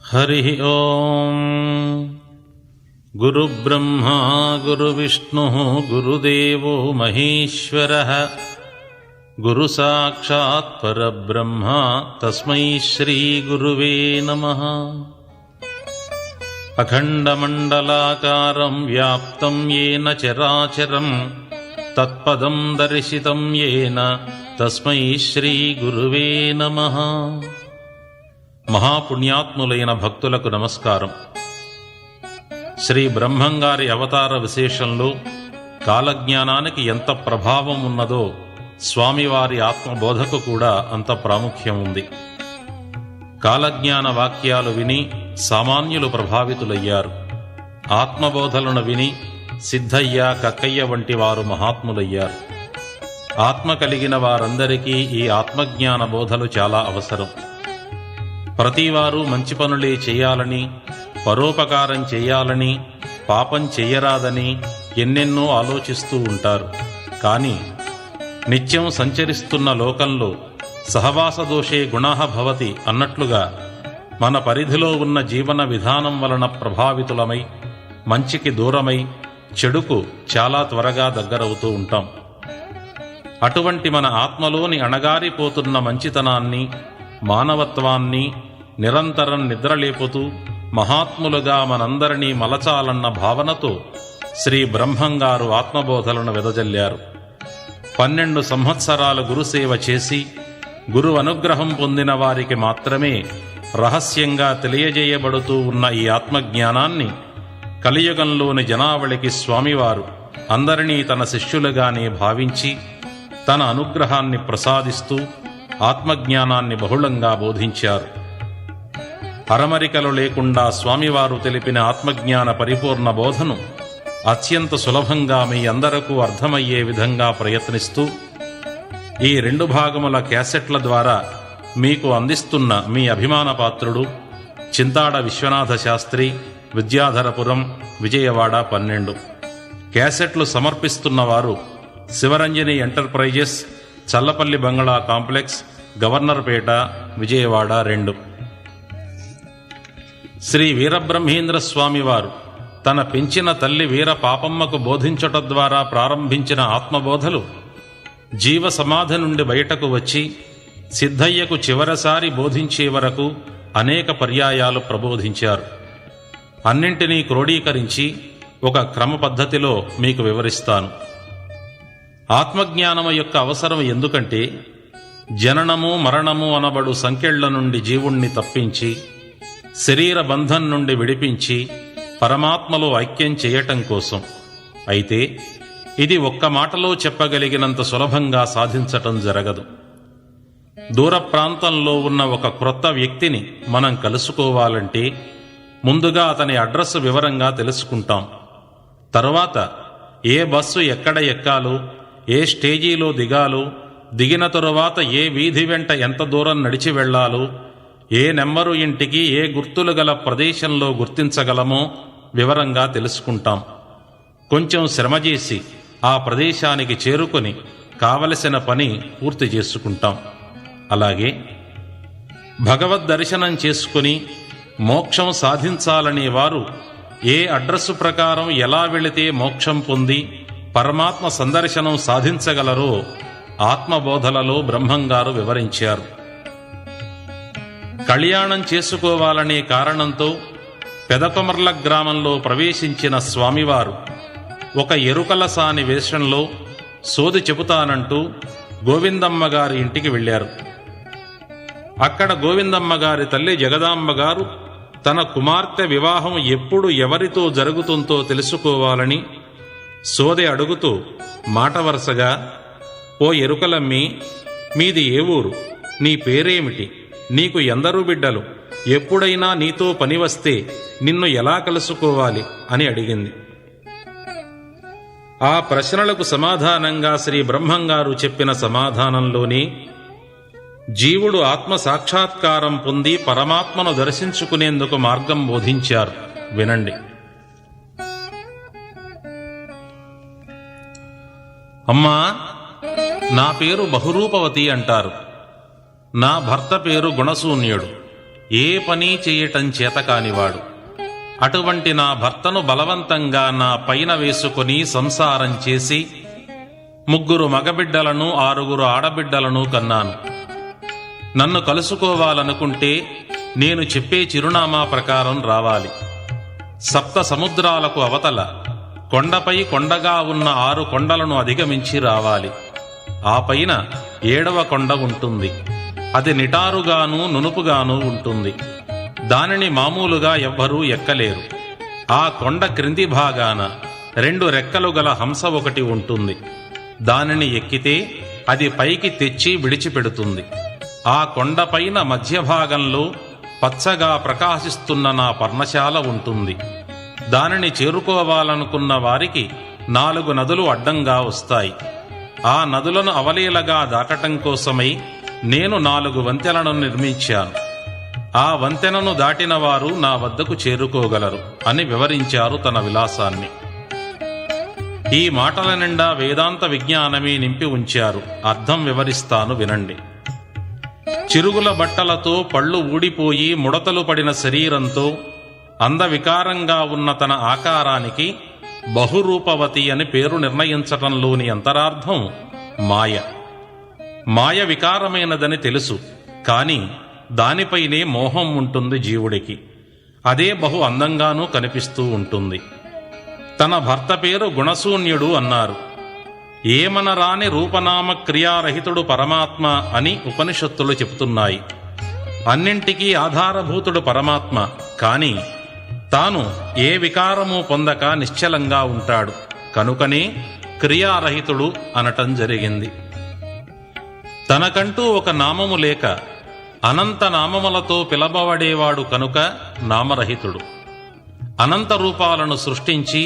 హరి ఓం. గురుబ్రహ్మా గురువిష్ణుః గురుదేవో మహేశ్వరః గురుసాక్షాత్ పరబ్రహ్మ తస్మై శ్రీ గురువే నమః. అఖండమండలాకారం వ్యాప్తం యేన చరాచరం తత్పదం దర్శితం యేన తస్మై శ్రీ గురువే నమః. మహాపుణ్యాత్ములైన భక్తులకు నమస్కారం. శ్రీ బ్రహ్మంగారి అవతార విశేషంలో కాలజ్ఞానానికి ఎంత ప్రభావం ఉన్నదో స్వామివారి ఆత్మబోధకు కూడా అంత ప్రాముఖ్యం ఉంది. కాలజ్ఞాన వాక్యాలు విని సామాన్యులు ప్రభావితులయ్యారు. ఆత్మబోధలను విని సిద్ధయ్య, కక్కయ్య వంటి వారు మహాత్ములయ్యారు. ఆత్మ కలిగిన వారందరికీ ఈ ఆత్మజ్ఞాన బోధలు చాలా అవసరం. ప్రతివారు మంచి పనులే చేయాలని, పరోపకారం చేయాలని, పాపం చెయ్యరాదని ఎన్నెన్నో ఆలోచిస్తూ ఉంటారు. కానీ నిత్యం సంచరిస్తున్న లోకంలో సహవాస దోషే గుణః భవతి అన్నట్లుగా మన పరిధిలో ఉన్న జీవన విధానం వలన ప్రభావితులమై మంచికి దూరమై చెడుకు చాలా త్వరగా దగ్గరవుతూ ఉంటాం. అటువంటి మన ఆత్మలోని అణగారిపోతున్న మంచితనాన్ని, మానవత్వాన్ని నిరంతరం నిద్రలేపుతూ మహాత్ములుగా మనందరినీ మలచాలన్న భావనతో శ్రీ బ్రహ్మంగారు ఆత్మబోధలను వెదజల్లారు. 12 సంవత్సరాలు గురుసేవ చేసి గురు అనుగ్రహం పొందిన వారికి మాత్రమే రహస్యంగా తెలియజేయబడుతూ ఉన్న ఈ ఆత్మజ్ఞానాన్ని కలియుగంలోని జనావళికి స్వామివారు అందరినీ తన శిష్యులుగానే భావించి తన అనుగ్రహాన్ని ప్రసాదిస్తూ ఆత్మజ్ఞానాన్ని బహుళంగా బోధించారు. అరమరికలు లేకుండా స్వామివారు తెలిపిన ఆత్మజ్ఞాన పరిపూర్ణ బోధను అత్యంత సులభంగా మీ అందరకు అర్థమయ్యే విధంగా ప్రయత్నిస్తూ ఈ 2 భాగముల క్యాసెట్ల ద్వారా మీకు అందిస్తున్న మీ అభిమాన పాత్రుడు చింతాడ విశ్వనాథ శాస్త్రి, విద్యాధరపురం, విజయవాడ 12. క్యాసెట్లు సమర్పిస్తున్నవారు Sivaranjani enterprises, Challapalli bungalow complex, Governorpet, Vijayawada 2. Sri Veerabrahmendra స్వామివారు తన పెంచిన తల్లి వీర పాపమ్మకు బోధించటం ద్వారా ప్రారంభించిన ఆత్మబోధలు జీవ సమాధి నుండి బయటకు వచ్చి సిద్ధయ్యకు చివరిసారి బోధించే వరకు అనేక పర్యాయాలు ప్రబోధించారు. అన్నింటినీ క్రోడీకరించి ఒక క్రమ పద్ధతిలో మీకు వివరిస్తాను. ఆత్మజ్ఞానము యొక్క అవసరం ఎందుకంటే జననము మరణము అనబడు సంకెళ్ల నుండి జీవుణ్ణి తప్పించి శరీర బంధం నుండి విడిపించి పరమాత్మలో ఐక్యం చేయటం కోసం. అయితే ఇది ఒక్క మాటలో చెప్పగలిగినంత సులభంగా సాధించటం జరగదు. దూర ప్రాంతంలో ఉన్న ఒక క్రొత్త వ్యక్తిని మనం కలుసుకోవాలంటే ముందుగా అతని అడ్రస్ వివరంగా తెలుసుకుంటాం. తరువాత ఏ బస్సు ఎక్కడ ఎక్కాలో, ఏ స్టేజీలో దిగాలో, దిగిన తరువాత ఏ వీధి వెంట ఎంత దూరం నడిచి వెళ్లాలో, ఏ నెంబరు ఇంటికి ఏ గుర్తులు గల ప్రదేశంలో గుర్తించగలమో వివరంగా తెలుసుకుంటాం. కొంచెం శ్రమ చేసి ఆ ప్రదేశానికి చేరుకొని కావలసిన పని పూర్తి చేసుకుంటాం. అలాగే భగవద్ దర్శనం చేసుకుని మోక్షం సాధించాలనే వారు ఏ అడ్రస్సు ప్రకారం ఎలా వెళితే మోక్షం పొంది పరమాత్మ సందర్శనం సాధించగలరో ఆత్మబోధలలో బ్రహ్మంగారు వివరించారు. కళ్యాణం చేసుకోవాలనే కారణంతో పెదకొమర్ల గ్రామంలో ప్రవేశించిన స్వామివారు ఒక ఎరుకల సాని వేషంలో సోది చెబుతానంటూ గోవిందమ్మ గారి ఇంటికి వెళ్ళారు. అక్కడ గోవిందమ్మ గారి తల్లి జగదాంబ గారు తన కుమార్తె వివాహం ఎప్పుడు ఎవరితో జరుగుతుందో తెలుసుకోవాలని సోదె అడుగుతూ మాట వరుసగా, ఓ ఎరుకలమ్మి, మీది ఏ ఊరు? నీ పేరేమిటి? నీకు ఎందరు బిడ్డలు? ఎప్పుడైనా నీతో పని వస్తే నిన్ను ఎలా కలుసుకోవాలి అని అడిగింది. ఆ ప్రశ్నలకు సమాధానంగా శ్రీ బ్రహ్మంగారు చెప్పిన సమాధానంలోనే జీవుడు ఆత్మ సాక్షాత్కారం పొంది పరమాత్మను దర్శించుకునేందుకు మార్గం బోధించారు. వినండి. అమ్మా, నా పేరు బహురూపవతి అంటారు. నా భర్త పేరు గుణశూన్యుడు. ఏ పని చేయటం చేతకానివాడు. అటువంటి నా భర్తను బలవంతంగా నా పైన వేసుకుని సంసారం చేసి 3 మగబిడ్డలను 6 ఆడబిడ్డలను కన్నాను. నన్ను కలుసుకోవాలనుకుంటే నేను చెప్పే చిరునామా ప్రకారం రావాలి. 7 సముద్రాలకు అవతల కొండపై కొండగా ఉన్న 6 కొండలను అధిగమించి రావాలి. ఆ పైన 7వ కొండ ఉంటుంది. అది నిటారుగాను నునుపుగాను ఉంటుంది. దానిని మామూలుగా ఎవ్వరూ ఎక్కలేరు. ఆ కొండ క్రింది భాగాన 2 రెక్కలు గల హంస ఒకటి ఉంటుంది. దానిని ఎక్కితే అది పైకి తెచ్చి విడిచిపెడుతుంది. ఆ కొండపైన మధ్య భాగంలో పచ్చగా ప్రకాశిస్తున్న నా పర్ణశాల ఉంటుంది. దానిని చేరుకోవాలనుకున్న వారికి 4 నదులు అడ్డంగా వస్తాయి. ఆ నదులను అవలీలగా దాటటం కోసమై నేను 4 వంతెనలను నిర్మించాను. ఆ వంతెనను దాటిన వారు నా వద్దకు చేరుకోగలరు అని వివరించారు తన విలాసాన్ని. ఈ మాటల నిండా వేదాంత విజ్ఞానమే నింపి ఉంచారు. అర్థం వివరిస్తాను వినండి. చిరుగుల బట్టలతో పళ్ళు ఊడిపోయి ముడతలు పడిన శరీరంతో అందవికారంగా ఉన్న తన ఆకారానికి బహురూపవతి అని పేరు నిర్ణయించటంలోని అంతరార్థం మాయ. మాయ వికారమైనదని తెలుసు, కాని దానిపైనే మోహం ఉంటుంది జీవుడికి. అదే బహు అందంగానూ కనిపిస్తూ ఉంటుంది. తన భర్త పేరు గుణశూన్యుడు అన్నారు. ఏమనరాని రూపనామ క్రియారహితుడు పరమాత్మ అని ఉపనిషత్తులు చెబుతున్నాయి. అన్నింటికీ ఆధారభూతుడు పరమాత్మ, కాని తాను ఏ వికారము పొందక నిశ్చలంగా ఉంటాడు. కనుకనే క్రియారహితుడు అనటం జరిగింది. తనకంటూ ఒక నామము లేక అనంత నామములతో పిలవబడేవాడు కనుక నామరహితుడు. అనంత రూపాలను సృష్టించి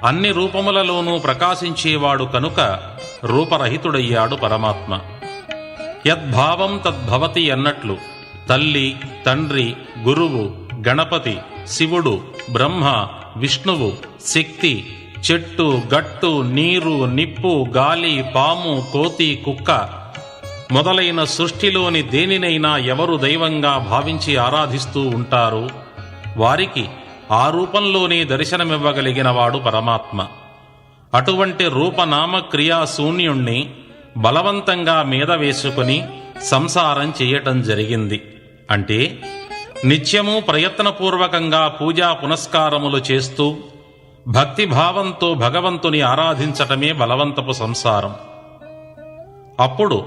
అన్ని రూపములలోనూ ప్రకాశించేవాడు కనుక రూపరహితుడయ్యాడు పరమాత్మ. యద్భావం తద్భవతి అన్నట్లు తల్లి, తండ్రి, గురువు, గణపతి, శివుడు, బ్రహ్మ, విష్ణువు, శక్తి, చెట్టు, గట్టు, నీరు, నిప్పు, గాలి, పాము, కోతి, కుక్క మొదలైన సృష్టిలోని దేనినైనా ఎవరు దైవంగా భావించి ఆరాధిస్తూ ఉంటారో వారికి ఆ రూపంలోనే దర్శనమివ్వగలిగినవాడు పరమాత్మ. అటువంటి రూపనామక్రియా శూన్యుణ్ణి బలవంతంగా మీద వేసుకుని సంసారం చేయటం జరిగింది. అంటే నిత్యము ప్రయత్నపూర్వకంగా పూజా పునస్కారములు చేస్తూ భక్తిభావంతో భగవంతుని ఆరాధించటమే బలవంతపు సంసారం. అప్పుడు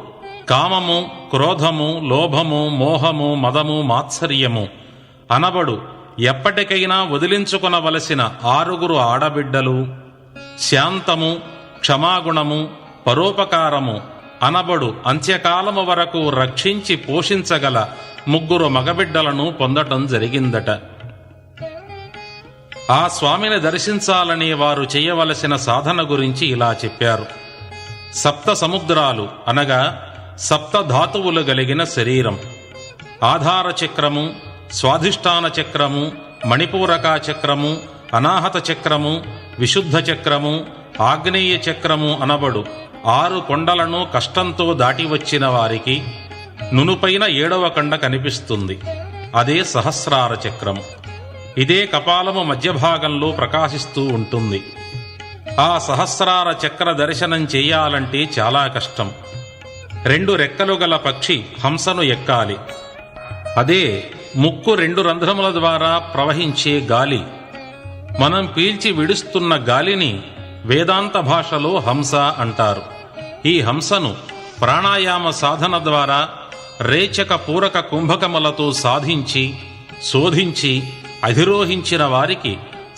కామము, క్రోధము, లోభము, మోహము, మదము, మాత్సర్యము అనబడు ఎప్పటికైనా వదిలించుకొనవలసిన 6 ఆడబిడ్డలు, శాంతము, క్షమాగుణము, పరోపకారము అనబడు అంత్యకాలము వరకు రక్షించి పోషించగల 3 మగబిడ్డలను పొందటం జరిగిందట. ఆ స్వామిని దర్శించాలని వారు చేయవలసిన సాధన గురించి ఇలా చెప్పారు. 7 సముద్రాలు అనగా 7 ధాతువులు కలిగిన శరీరం, ఆధార చక్రము, స్వాధిష్టాన చక్రము, మణిపూరకా చక్రము, అనాహత చక్రము, విశుద్ధ చక్రము, ఆగ్నేయ చక్రము అనబడు 6 కొండలను కష్టంతో దాటి వచ్చిన వారికి నునుపైన 7వ కొండ కనిపిస్తుంది. అదే సహస్రార చక్రము. ఇదే కపాలము మధ్య భాగంలో ప్రకాశిస్తూ ఉంటుంది. ఆ సహస్రార చక్ర దర్శనం చేయాలంటే చాలా కష్టం. 2 రెక్కలు గల పక్షి హంసను ఎక్కాలి. అదే ముక్కు 2 రంధ్రముల ద్వారా ప్రవహించే గాలి. మనం పీల్చి విడుస్తున్న గాలిని వేదాంత భాషలో హంస అంటారు. ఈ హంసను ప్రాణాయామ సాధన ద్వారా రేచక పూరక కుంభకములతో సాధించి శోధించి అధిరోహించిన వారికి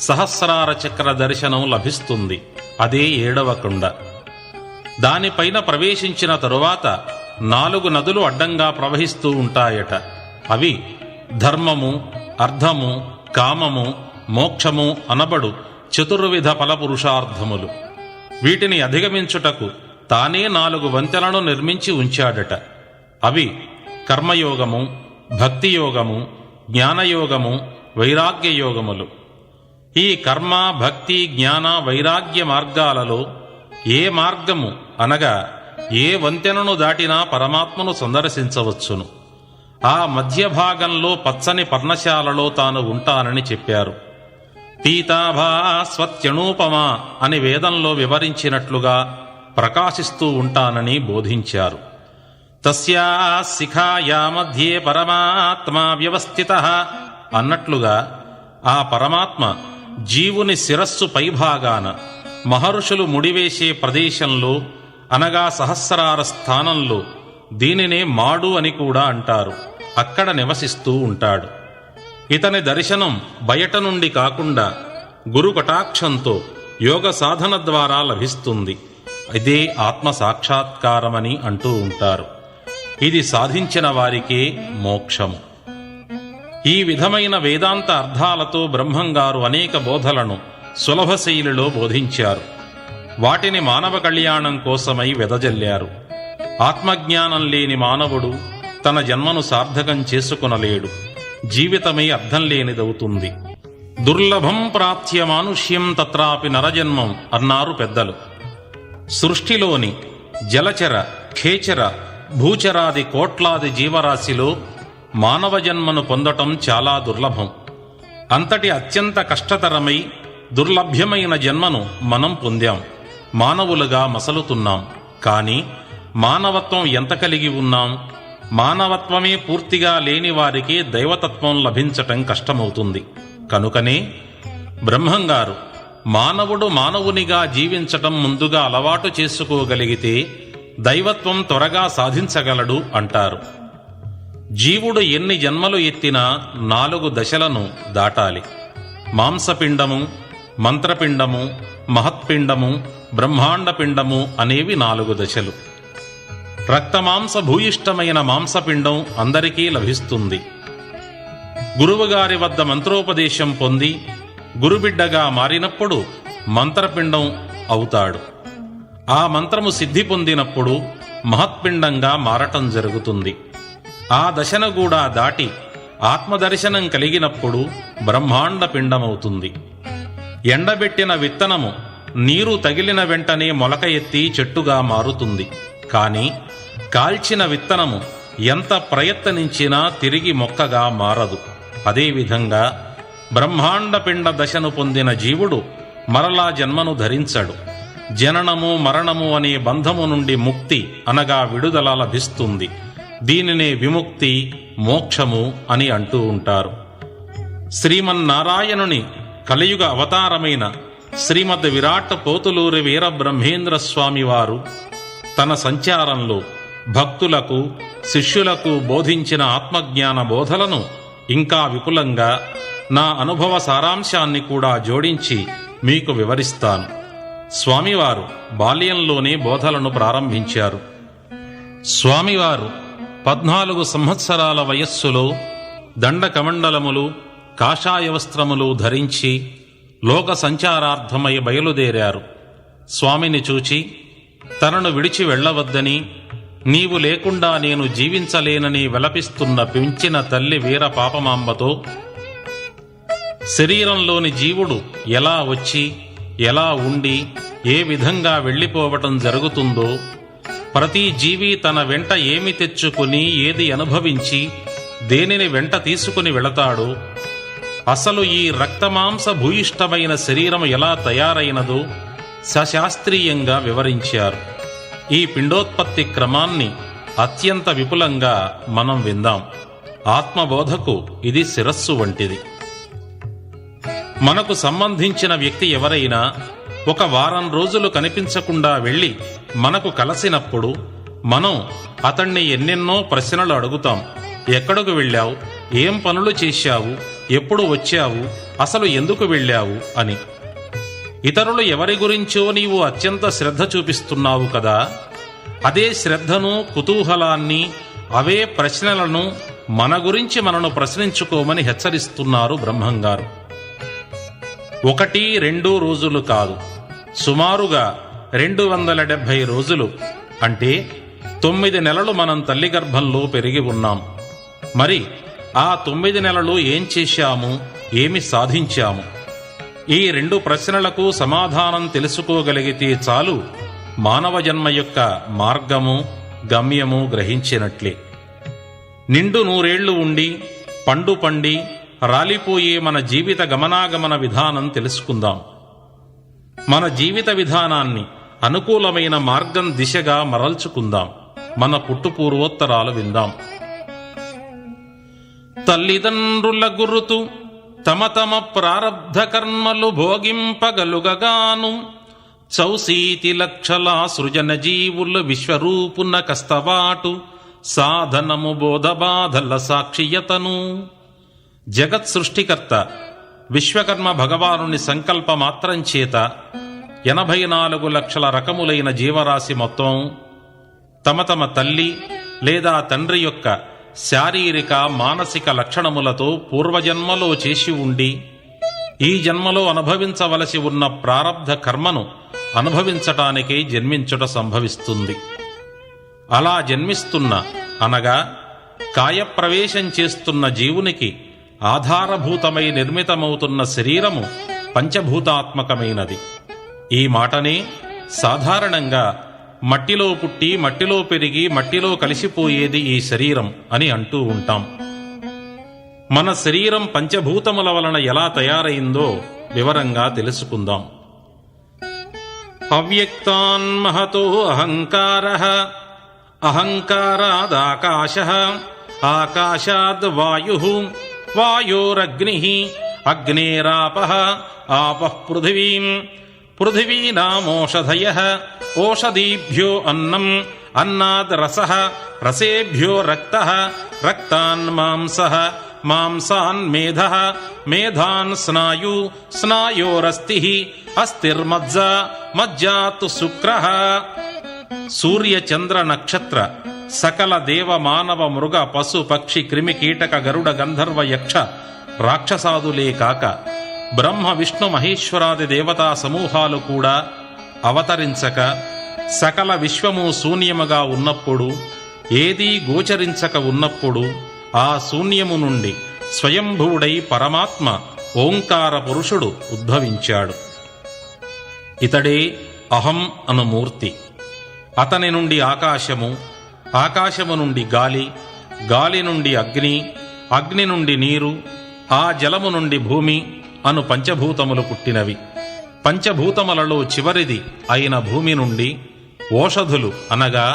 సహస్రార చక్ర దర్శనం లభిస్తుంది. అదే 7వ కొండ. దానిపైన ప్రవేశించిన తరువాత 4 నదులు అడ్డంగా ప్రవహిస్తూ ఉంటాయట. అవి ధర్మము, అర్థము, కామము, మోక్షము అనబడు చతుర్విధ ఫలపురుషార్థములు. వీటిని అధిగమించుటకు తానే 4 వంతెనలను నిర్మించి ఉంచాడట. అవి కర్మయోగము, భక్తియోగము, జ్ఞానయోగము, వైరాగ్యయోగములు. ఈ కర్మ, భక్తి, జ్ఞాన, వైరాగ్య మార్గాలలో ఏ మార్గము అనగా ఏ వంతెనను దాటినా పరమాత్మను సందర్శించవచ్చును. ఆ మధ్య భాగంలో పచ్చని పర్ణశాలలో తాను ఉంటానని చెప్పారు. పీతాభాస్వత్యనూపమా అని వేదంలో వివరించినట్లుగా ప్రకాశిస్తూ ఉంటానని బోధించారు. తస్యా శిఖాయా మధ్యే పరమాత్మా వ్యవస్థితః అన్నట్లుగా ఆ పరమాత్మ జీవుని శిరస్సు పైభాగాన మహర్షులు ముడివేసే ప్రదేశంలో అనగా సహస్రార స్థానంలో, దీనినే మాడు అని కూడా అంటారు, అక్కడ నివసిస్తూ ఉంటాడు. ఇతని దర్శనం బయట నుండి కాకుండా గురు కటాక్షంతో యోగ సాధన ద్వారా లభిస్తుంది. ఇదే ఆత్మ సాక్షాత్కారమని అంటూ ఉంటారు. ఇది సాధించిన వారికే మోక్షము. ఈ విధమైన వేదాంత అర్థాలతో బ్రహ్మంగారు అనేక బోధలను సులభ శైలిలో బోధించారు. వాటిని మానవ కళ్యాణం కోసమై వెదజల్లారు. ఆత్మజ్ఞానం లేని మానవుడు తన జన్మను సార్థకం చేసుకొనలేడు. జీవితమే అర్థం లేనిదవుతుంది. దుర్లభం ప్రాప్త్య మానుష్యం తత్రాపి నరజన్మం అన్నారు పెద్దలు. సృష్టిలోని జలచర, ఖేచర, భూచరాది కోట్లాది జీవరాశిలో మానవ జన్మను పొందటం చాలా దుర్లభం. అంతటి అత్యంత కష్టతరమై దుర్లభ్యమైన జన్మను మనం పొందాం. మానవులుగా మసలుతున్నాం. కానీ మానవత్వం ఎంత కలిగి ఉన్నాం? మానవత్వమే పూర్తిగా లేని వారికి దైవతత్వం లభించటం కష్టమవుతుంది. కనుకనే బ్రహ్మంగారు మానవుడు మానవునిగా జీవించటం ముందుగా అలవాటు చేసుకోగలిగితే దైవత్వం త్వరగా సాధించగలడు అంటారు. జీవుడు ఎన్ని జన్మలు ఎత్తినా 4 దశలను దాటాలి. మాంసపిండము, మంత్రపిండము, మహత్పిండము, బ్రహ్మాండపిండము అనేవి 4 దశలు. రక్తమాంస భూయిష్టమైన మాంసపిండం అందరికీ లభిస్తుంది. గురువుగారి వద్ద మంత్రోపదేశం పొంది గురుబిడ్డగా మారినప్పుడు మంత్రపిండం అవుతాడు. ఆ మంత్రము సిద్ధి పొందినప్పుడు మహత్పిండంగా మారటం జరుగుతుంది. ఆ దశను కూడా దాటి ఆత్మదర్శనం కలిగినప్పుడు బ్రహ్మాండ పిండమవుతుంది. ఎండబెట్టిన విత్తనము నీరు తగిలిన వెంటనే మొలక ఎత్తి చెట్టుగా మారుతుంది. కానీ కాల్చిన విత్తనము ఎంత ప్రయత్నించినా తిరిగి మొక్కగా మారదు. అదేవిధంగా బ్రహ్మాండ పిండ దశను పొందిన జీవుడు మరలా జన్మను ధరించడు. జననము మరణము అనే బంధము నుండి ముక్తి అనగా విడుదల లభిస్తుంది. దీనినే విముక్తి, మోక్షము అని అంటూ ఉంటారు. శ్రీమన్నారాయణుని కలియుగ అవతారమైన శ్రీమద్ విరాట్ పోతులూరి వీరబ్రహ్మేంద్ర స్వామివారు తన సంచారంలో భక్తులకు, శిష్యులకు బోధించిన ఆత్మజ్ఞాన బోధలను ఇంకా విపులంగా నా అనుభవ సారాంశాన్ని కూడా జోడించి మీకు వివరిస్తాను. స్వామివారు బాల్యంలోనే బోధలను ప్రారంభించారు. స్వామివారు 14 సంవత్సరాల వయస్సులో దండకమండలములు, కాషాయ వస్త్రములు ధరించి లోక సంచారార్థమై బయలుదేరారు. స్వామిని చూచి తనను విడిచి వెళ్ళవద్దని, నీవు లేకుండా నేను జీవించలేనని విలపిస్తున్న పెంచిన తల్లి వీర పాపమాంబతో శరీరంలోని జీవుడు ఎలా వచ్చి, ఎలా ఉండి, ఏ విధంగా వెళ్ళిపోవటం జరుగుతుందో, ప్రతి జీవి తన వెంట ఏమి తెచ్చుకుని, ఏది అనుభవించి, దేనిని వెంట తీసుకుని వెళతాడో, అసలు ఈ రక్తమాంస భూయిష్టమైన శరీరం ఎలా తయారైనదో సశాస్త్రీయంగా వివరించారు. ఈ పిండోత్పత్తి క్రమాన్ని అత్యంత విపులంగా మనం విందాం. ఆత్మబోధకు ఇది శిరస్సు వంటిది. మనకు సంబంధించిన వ్యక్తి ఎవరైనా ఒక వారం రోజులు కనిపించకుండా వెళ్ళి మనకు కలిసినప్పుడు మనం అతన్ని ఎన్నెన్నో ప్రశ్నలు అడుగుతాం. ఎక్కడకు వెళ్ళావు, ఏం పనులు చేశావు, ఎప్పుడు వచ్చావు, అసలు ఎందుకు వెళ్ళావు అని. ఇతరులు ఎవరి గురించో నీవు అత్యంత శ్రద్ధ చూపిస్తున్నావు కదా, అదే శ్రద్ధను, కుతూహలాన్ని, అవే ప్రశ్నలను మన గురించి మనను ప్రశ్నించుకోమని హెచ్చరిస్తున్నారు బ్రహ్మంగారు. 1-2 రోజులు కాదు, సుమారుగా 270 రోజులు, అంటే 9 నెలలు మనం తల్లి గర్భంలో పెరిగి ఉన్నాం. మరి ఆ 9 నెలలు ఏం చేశాము, ఏమి సాధించాము? ఈ 2 ప్రశ్నలకు సమాధానం తెలుసుకోగలిగితే చాలు మానవ జన్మ యొక్క మార్గము, గమ్యము గ్రహించినట్లే. నిండు నూరేళ్లు ఉండి పండు పండి రాలిపోయే మన జీవిత గమనాగమన విధానం తెలుసుకుందాం. మన జీవిత విధానాన్ని అనుకూలమైన మార్గం దిశగా మరల్చుకుందాం. మన పుట్టుపూర్వోత్తరాలు విందాం. తల్లిదండ్రుల గురుతు తమ తమ ప్రారబ్ధ కర్మలు భోగింపగలుగగాను, చౌసీతి లక్షల సృజన జీవులు విశ్వరూపున కస్తవాటు, సాధనము బోధబాధల సాక్షియతను. జగత్ సృష్టికర్త విశ్వకర్మ భగవానుని సంకల్ప మాత్రం చేత 84 లక్షల రకములైన జీవరాశి మొత్తం తమ తమ తల్లి లేదా తండ్రి యొక్క శారీరక మానసిక లక్షణములతో పూర్వజన్మలో చేసి ఉండి ఈ జన్మలో అనుభవించవలసి ఉన్న ప్రారబ్ధ కర్మను అనుభవించటానికే జన్మించుట సంభవిస్తుంది. అలా జన్మిస్తున్న అనగా కాయప్రవేశం చేస్తున్న జీవునికి ఆధారభూతమై నిర్మితమవుతున్న శరీరము పంచభూతాత్మకమైనది. ఈ మాటనే సాధారణంగా మట్టిలో పుట్టి మట్టిలో పెరిగి మట్టిలో కలిసిపోయేది ఈ శరీరం అని అంటూ ఉంటాం. మన శరీరం పంచభూతముల వలన ఎలా తయారైందో వివరంగా తెలుసుకుందాం. అవ్యక్తాన్మహతో అహంకారః, అహంకారాదాకాశః, ఆకాశాద్ వాయుః, వాయోరగ్నిః, అగ్నేరాపః, ఆపః పృథివీం, పృథివీనామోషధయః, ఓషధీభ్యో అన్నం, అన్నాద్ రసః, రసేభ్యో రక్తః, రక్తాన్ మాంసః, మాంసాన్ మేధః, మేధాన్ స్నాయు, స్నాయోరస్థిః, అస్థిర్మజ్జ, మజ్జాత్ శుక్రః. సూర్య చంద్ర నక్షత్ర సకల దేవ మానవ మృగ పశు పక్షి క్రిమి కీటక గరుడ గంధర్వ యక్ష రాక్షసాదులే కాక బ్రహ్మ విష్ణు మహేశ్వరాది దేవతా సమూహాలు కూడా అవతరించక సకల విశ్వము శూన్యముగా ఉన్నప్పుడు, ఏదీ గోచరించక ఉన్నప్పుడు ఆ శూన్యము నుండి స్వయంభువుడై పరమాత్మ ఓంకార పురుషుడు ఉద్భవించాడు. ఇతడే అహం అను మూర్తి. అతని నుండి ఆకాశము, ఆకాశము నుండి గాలి, గాలి నుండి అగ్ని, అగ్ని నుండి నీరు, ఆ జలము నుండి భూమి అను పంచభూతములు పుట్టినవి. పంచభూతములలో చివరిది అయిన భూమి నుండి ఓషధులు అనగా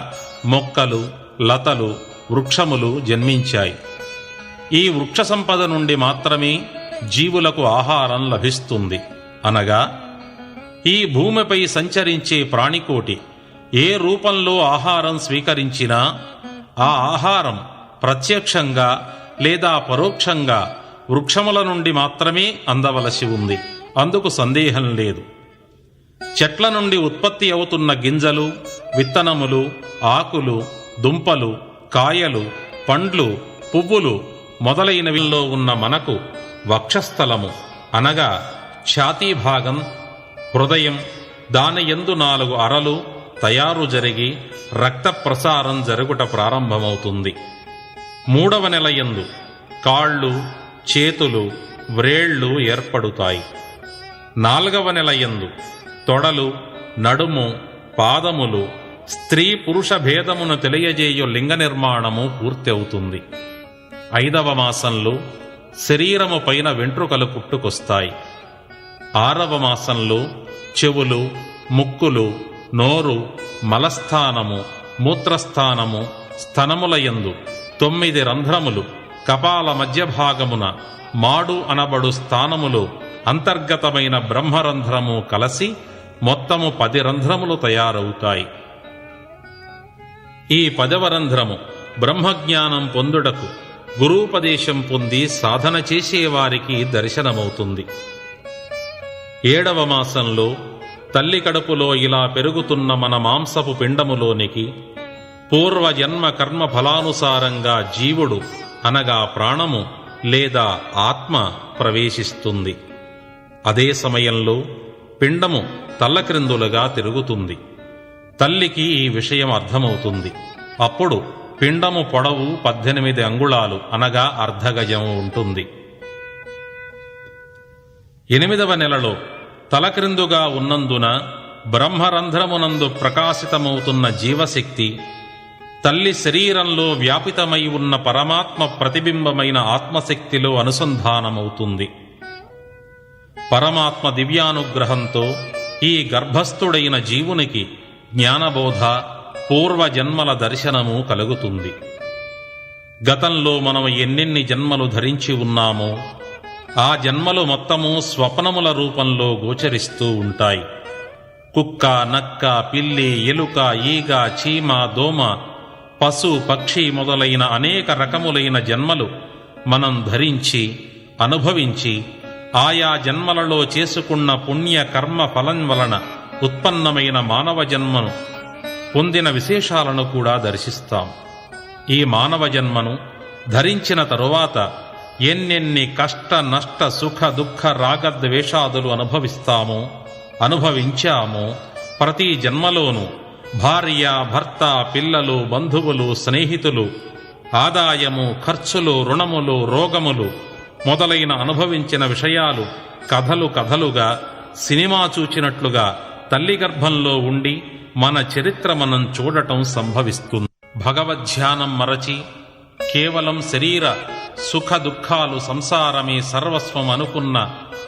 మొక్కలు, లతలు, వృక్షములు జన్మించాయి. ఈ వృక్ష సంపద నుండి మాత్రమే జీవులకు ఆహారం లభిస్తుంది. అనగా ఈ భూమిపై సంచరించే ప్రాణికోటి ఏ రూపంలో ఆహారం స్వీకరించినా ఆ ఆహారం ప్రత్యక్షంగా లేదా పరోక్షంగా వృక్షముల నుండి మాత్రమే అందవలసి ఉంది. అందుకు సందేహం లేదు. చెట్ల నుండి ఉత్పత్తి అవుతున్న గింజలు, విత్తనములు, ఆకులు, దుంపలు, కాయలు, పండ్లు, పువ్వులు మొదలైనవిలో ఉన్న మనకు వక్షస్థలము అనగా ఛాతీభాగం, హృదయం, దాని యందు 4 అరలు తయారు జరిగి రక్త ప్రసారం జరుగుట ప్రారంభమవుతుంది. 3వ నెల యందు కాళ్ళు, చేతులు, వ్రేళ్లు ఏర్పడుతాయి. 4వ నెల యందు తొడలు, నడుము, పాదములు, స్త్రీ పురుష భేదమును తెలియజేయు లింగ నిర్మాణము పూర్తి అవుతుంది. 5వ మాసంలో శరీరము పైన వెంట్రుకలు పుట్టుకొస్తాయి. 6వ మాసంలో చెవులు, ముక్కులు, నోరు, మలస్థానము, మూత్రస్థానము, స్తనములయందు 9 రంధ్రములు, కపాల మధ్య భాగమున మాడు అనబడు స్థానములు అంతర్గతమైన బ్రహ్మరంధ్రము కలసి మొత్తము 10 రంధ్రములు తయారవుతాయి. ఈ 10వ రంధ్రము బ్రహ్మజ్ఞానం పొందుటకు గురూపదేశం పొంది సాధన చేసేవారికి దర్శనమవుతుంది. 7వ మాసంలో తల్లి కడుపులో ఇలా పెరుగుతున్న మన మాంసపు పిండములోనికి పూర్వజన్మ కర్మ ఫలానుసారంగా జీవుడు అనగా ప్రాణము లేదా ఆత్మ ప్రవేశిస్తుంది. అదే సమయంలో పిండము తల్లక్రిందులుగా తిరుగుతుంది. తల్లికి ఈ విషయం అర్థమవుతుంది. అప్పుడు పిండము పొడవు 18 అంగుళాలు అనగా అర్ధగజం ఉంటుంది. 8వ నెలలో తలక్రిందుగా ఉన్నందున బ్రహ్మరంధ్రమునందు ప్రకాశితమవుతున్న జీవశక్తి తల్లి శరీరంలో వ్యాపితమై ఉన్న పరమాత్మ ప్రతిబింబమైన ఆత్మశక్తిలో అనుసంధానమవుతుంది. పరమాత్మ దివ్యానుగ్రహంతో ఈ గర్భస్థుడైన జీవునికి జ్ఞానబోధ, పూర్వజన్మల దర్శనము కలుగుతుంది. గతంలో మనం ఎన్నెన్ని జన్మలు ధరించి ఉన్నామో ఆ జన్మలు మొత్తము స్వప్నముల రూపంలో గోచరిస్తూ ఉంటాయి. కుక్క, నక్క, పిల్లి, ఎలుక, ఈగ, చీమ, దోమ, పశు, పక్షి మొదలైన అనేక రకములైన జన్మలు మనం ధరించి అనుభవించి ఆయా జన్మలలో చేసుకున్న పుణ్య కర్మ ఫలం వలన ఉత్పన్నమైన మానవ జన్మను పొందిన విశేషాలను కూడా దర్శిస్తాం. ఈ మానవ జన్మను ధరించిన తరువాత ఎన్నెన్ని కష్ట, నష్ట, సుఖ, దుఃఖ, రాగద్వేషాదులు అనుభవించామో ప్రతి జన్మలోనూ భార్య, భర్త, పిల్లలు, బంధువులు, స్నేహితులు, ఆదాయము, ఖర్చులు, రుణములు, రోగములు మొదలైన అనుభవించిన విషయాలు కథలుగా సినిమా చూచినట్లుగా తల్లి గర్భంలో ఉండి మన చరిత్ర మనం చూడటం సంభవిస్తుంది. భగవద్ధ్యానం మరచి కేవలం శరీర సుఖ దుఃఖాలు, సంసారమే సర్వస్వం అనుకున్న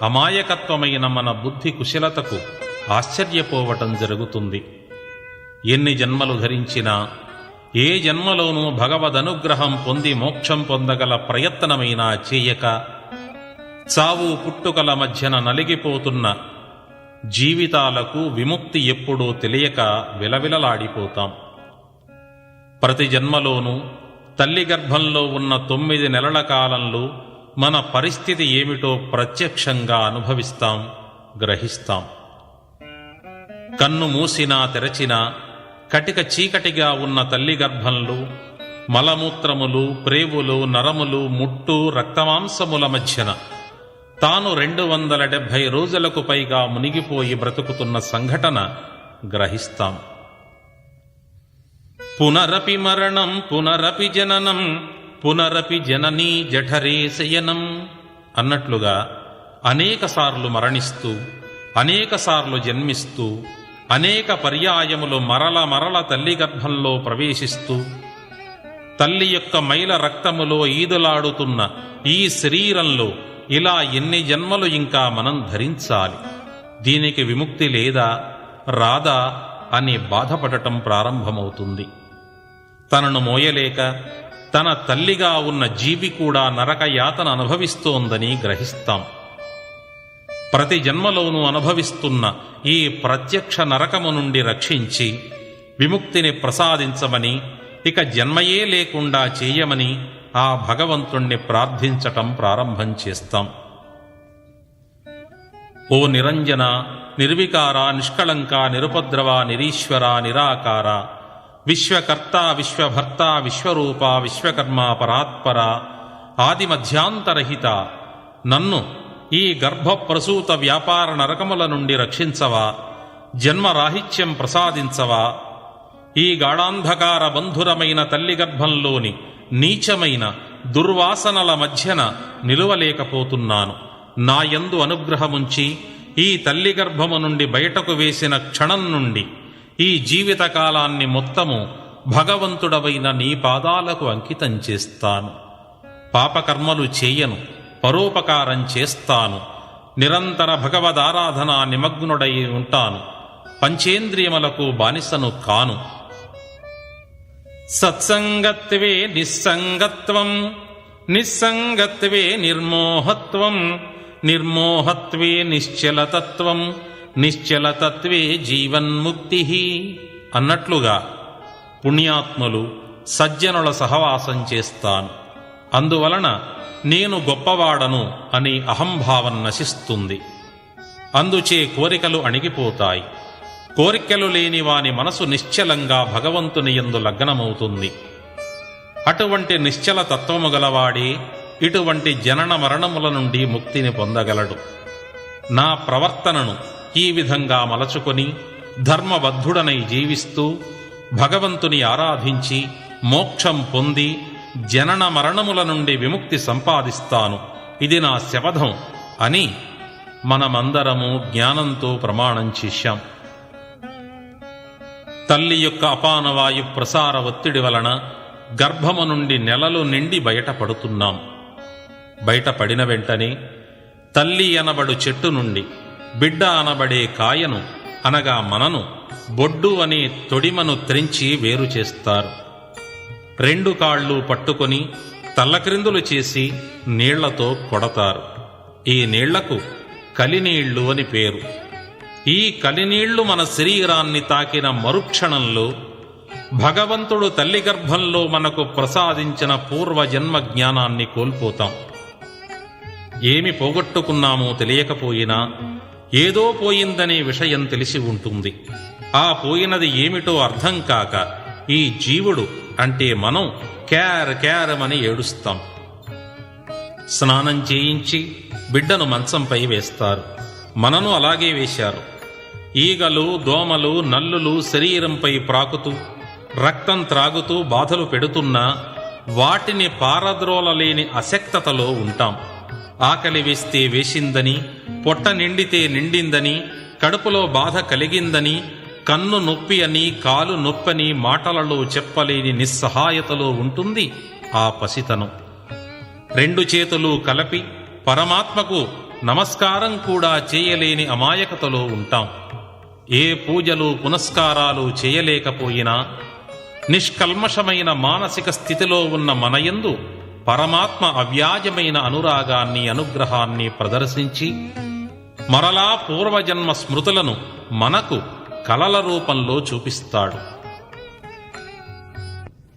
అమాయకత్వమైన మన బుద్ధి కుశలతకు ఆశ్చర్యపోవటం జరుగుతుంది. ఎన్ని జన్మలు ధరించినా ఏ జన్మలోనూ భగవదనుగ్రహం పొంది మోక్షం పొందగల ప్రయత్నమైనా చేయక చావు పుట్టుకల మధ్యన నలిగిపోతున్న జీవితాలకు విముక్తి ఎప్పుడూ తెలియక విలవిలలాడిపోతాం. ప్రతి జన్మలోనూ తల్లి గర్భంలో ఉన్న 9 నెలల కాలంలో మన పరిస్థితి ఏమిటో ప్రత్యక్షంగా అనుభవిస్తాం, గ్రహిస్తాం. కన్ను మూసినా తెరచినా కటిక చీకటిగా ఉన్న తల్లి గర్భంలో మలమూత్రములు, ప్రేవులు, నరములు, ముట్టు, రక్తమాంసముల మధ్యన తాను 270 రోజులకు పైగా మునిగిపోయి బ్రతుకుతున్న సంఘటన గ్రహిస్తాం. పునరపి మరణం పునరపి జననం పునరపి జననీ జఠరే శయనం అన్నట్లుగా అనేకసార్లు మరణిస్తూ, అనేకసార్లు జన్మిస్తూ, అనేక పర్యాయములు మరల తల్లి గర్భంలో ప్రవేశిస్తూ తల్లి యొక్క మైల రక్తములో ఈదులాడుతున్న ఈ శరీరంలో ఇలా ఎన్ని జన్మలు ఇంకా మనం ధరించాలి? దీనికి విముక్తి లేదా, రాదా అని బాధపడటం ప్రారంభమవుతుంది. తనను మోయలేక తన తల్లిగా ఉన్న జీవి కూడా నరక యాతన అనుభవిస్తోందని గ్రహిస్తాం. ప్రతి జన్మలోనూ అనుభవిస్తున్న ఈ ప్రత్యక్ష నరకము నుండి రక్షించి విముక్తిని ప్రసాదించమని, ఇక జన్మయే లేకుండా చేయమని ఆ భగవంతుణ్ణి ప్రార్థించటం ప్రారంభం చేస్తాం. ఓ నిరంజన, నిర్వికార, నిష్కళంక, నిరుపద్రవ, నిరీశ్వర, నిరాకార, విశ్వకర్త, విశ్వభర్త, విశ్వరూప, విశ్వకర్మ, పరాత్పర, ఆదిమధ్యాంతరహిత, నన్ను ఈ గర్భప్రసూత వ్యాపార నరకముల నుండి రక్షించవా, జన్మరాహిత్యం ప్రసాదించవా, ఈ గాఢాంధకార బంధురమైన తల్లి గర్భంలోని నీచమైన దుర్వాసనల మధ్యన నిలువలేకపోతున్నాను. నాయందు అనుగ్రహముంచి ఈ తల్లి గర్భము నుండి బయటకు వేసిన క్షణం నుండి ఈ జీవితకాలాన్ని మొత్తము భగవంతుడవైన నీ పాదాలకు అంకితం చేస్తాను. పాపకర్మలు చేయను, పరోపకారం చేస్తాను. నిరంతర భగవదారాధన నిమగ్నుడై ఉంటాను. పంచేంద్రియములకు బానిసను కాను. సత్సంగత్వే నిస్సంగత్వం, నిస్సంగత్వే నిర్మోహత్వం, నిర్మోహత్వే నిశ్చలతత్వం, నిశ్చలతత్వే జీవన్ముక్తి అన్నట్లుగా పుణ్యాత్ములు, సజ్జనుల సహవాసం చేస్తాను. అందువలన నేను గొప్పవాడను అని అహంభావం నశిస్తుంది. అందుచే కోరికలు అణిగిపోతాయి. కోరికలు లేని వాని మనసు నిశ్చలంగా భగవంతుని యందు లగ్నమవుతుంది. అటువంటి నిశ్చల తత్వము గలవాడే ఇటువంటి జనన మరణముల నుండి ముక్తిని పొందగలడు. నా ప్రవర్తనను ఈ విధంగా మలచుకొని ధర్మబద్ధుడనై జీవిస్తూ భగవంతుని ఆరాధించి మోక్షం పొంది జనన మరణముల నుండి విముక్తి సంపాదిస్తాను. ఇది నా శపథం అని మనమందరము జ్ఞానంతో ప్రమాణం చేశాం. తల్లి యొక్క అపానవాయు ప్రసార ఒత్తిడి వలన గర్భము నుండి నెలలు నిండి బయటపడుతున్నాం. బయటపడిన వెంటనే తల్లి అనబడు చెట్టు నుండి బిడ్డ అనబడే కాయను అనగా మనను బొడ్డు అనే తొడిమను త్రెంచి వేరు చేస్తారు. 2 కాళ్ళు పట్టుకొని తల్లక్రిందులు చేసి నీళ్లతో కొడతారు. ఈ నీళ్లకు కలినీళ్లు అని పేరు. ఈ కలినీళ్లు మన శరీరాన్ని తాకిన మరుక్షణంలో భగవంతుడు తల్లి గర్భంలో మనకు ప్రసాదించిన పూర్వజన్మ జ్ఞానాన్ని కోల్పోతాం. ఏమి పోగొట్టుకున్నామో తెలియకపోయినా ఏదో పోయిందనే విషయం తెలిసి ఉంటుంది. ఆ పోయినది ఏమిటో అర్థం కాక ఈ జీవుడు అంటే మనం క్యారమని ఏడుస్తాం. స్నానం చేయించి బిడ్డను మంచంపై వేస్తారు. మనను అలాగే వేశారు. ఈగలు, దోమలు, నల్లులు శరీరంపై ప్రాకుతూ రక్తం త్రాగుతూ బాధలు పెడుతున్నా వాటిని పారద్రోలలేని అశక్తతలో ఉంటాం. ఆకలి వేస్తే వేసిందని, పొట్ట నిండితే నిండిందని, కడుపులో బాధ కలిగిందని, కన్ను నొప్పి అని, కాలు నొప్పని మాటలలో చెప్పలేని నిస్సహాయతలో ఉంటుంది ఆ పసితనం. 2 చేతులు కలిపి పరమాత్మకు నమస్కారం కూడా చేయలేని అమాయకతలో ఉంటాం. ఏ పూజలు పునస్కారాలు చేయలేకపోయినా నిష్కల్మషమైన మానసిక స్థితిలో ఉన్న మనయందు పరమాత్మ అవ్యాజమైన అనురాగాన్ని, అనుగ్రహాన్ని ప్రదర్శించి మరలా పూర్వజన్మ స్మృతులను మనకు కలల రూపంలో చూపిస్తాడు.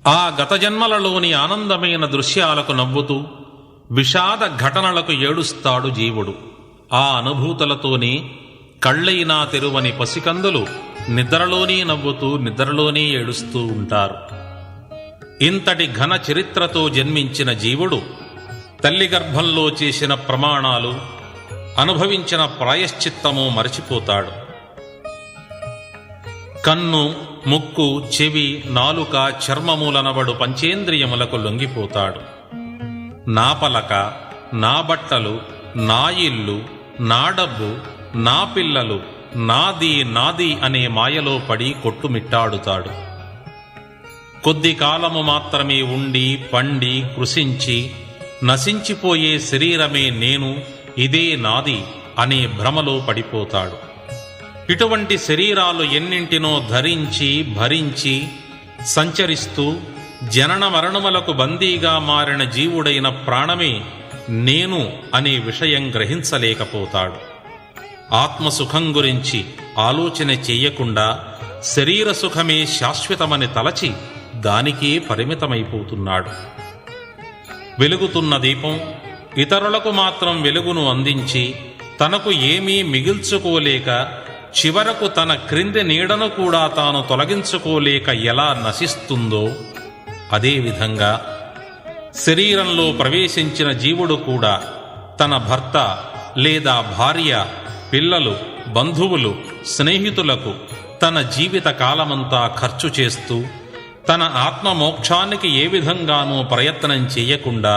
ఆ గత జన్మలలోని ఆనందమైన దృశ్యాలకు నవ్వుతూ విషాద ఘటనలకు ఏడుస్తాడు జీవుడు. ఆ అనుభూతులతోనే కళ్ళైనా తెరువని పసికందులు నిద్రలోనే నవ్వుతూ నిద్రలోనే ఏడుస్తూ ఉంటారు. ఇంతటి ఘన చరిత్రతో జన్మించిన జీవుడు తల్లి గర్భంలో చేసిన ప్రమాణాలు, అనుభవించిన ప్రాయశ్చిత్తము మరచిపోతాడు. కన్ను, ముక్కు, చెవి, నాలుక, చర్మములనబడు పంచేంద్రియములకు లొంగిపోతాడు. నా పలక, నా బట్టలు, నా ఇల్లు, నా డబ్బు, నా పిల్లలు, నాది అనే మాయలో పడి కొట్టుమిట్టాడుతాడు. కొద్ది కాలము మాత్రమే ఉండి పండి కృషించి నశించిపోయే శరీరమే నేను, ఇదే నాది అనే భ్రమలో పడిపోతాడు. ఇటువంటి శరీరాలు ఎన్నింటినో ధరించి భరించి సంచరిస్తూ జనన మరణములకు బందీగా మారిన జీవుడైన ప్రాణమే నేను అనే విషయం గ్రహించలేకపోతాడు. ఆత్మసుఖం గురించి ఆలోచన చెయ్యకుండా శరీర సుఖమే శాశ్వతమని తలచి దానికే పరిమితమైపోతున్నాడు. వెలుగుతున్న దీపం ఇతరులకు మాత్రం వెలుగును అందించి తనకు ఏమీ మిగిల్చుకోలేక చివరకు తన క్రింది నీడను కూడా తాను తొలగించుకోలేక ఎలా నశిస్తుందో అదేవిధంగా శరీరంలో ప్రవేశించిన జీవుడు కూడా తన భర్త లేదా భార్య, పిల్లలు, బంధువులు, స్నేహితులకు తన జీవిత కాలమంతా ఖర్చు చేస్తూ తన ఆత్మమోక్షానికి ఏ విధంగానూ ప్రయత్నం చేయకుండా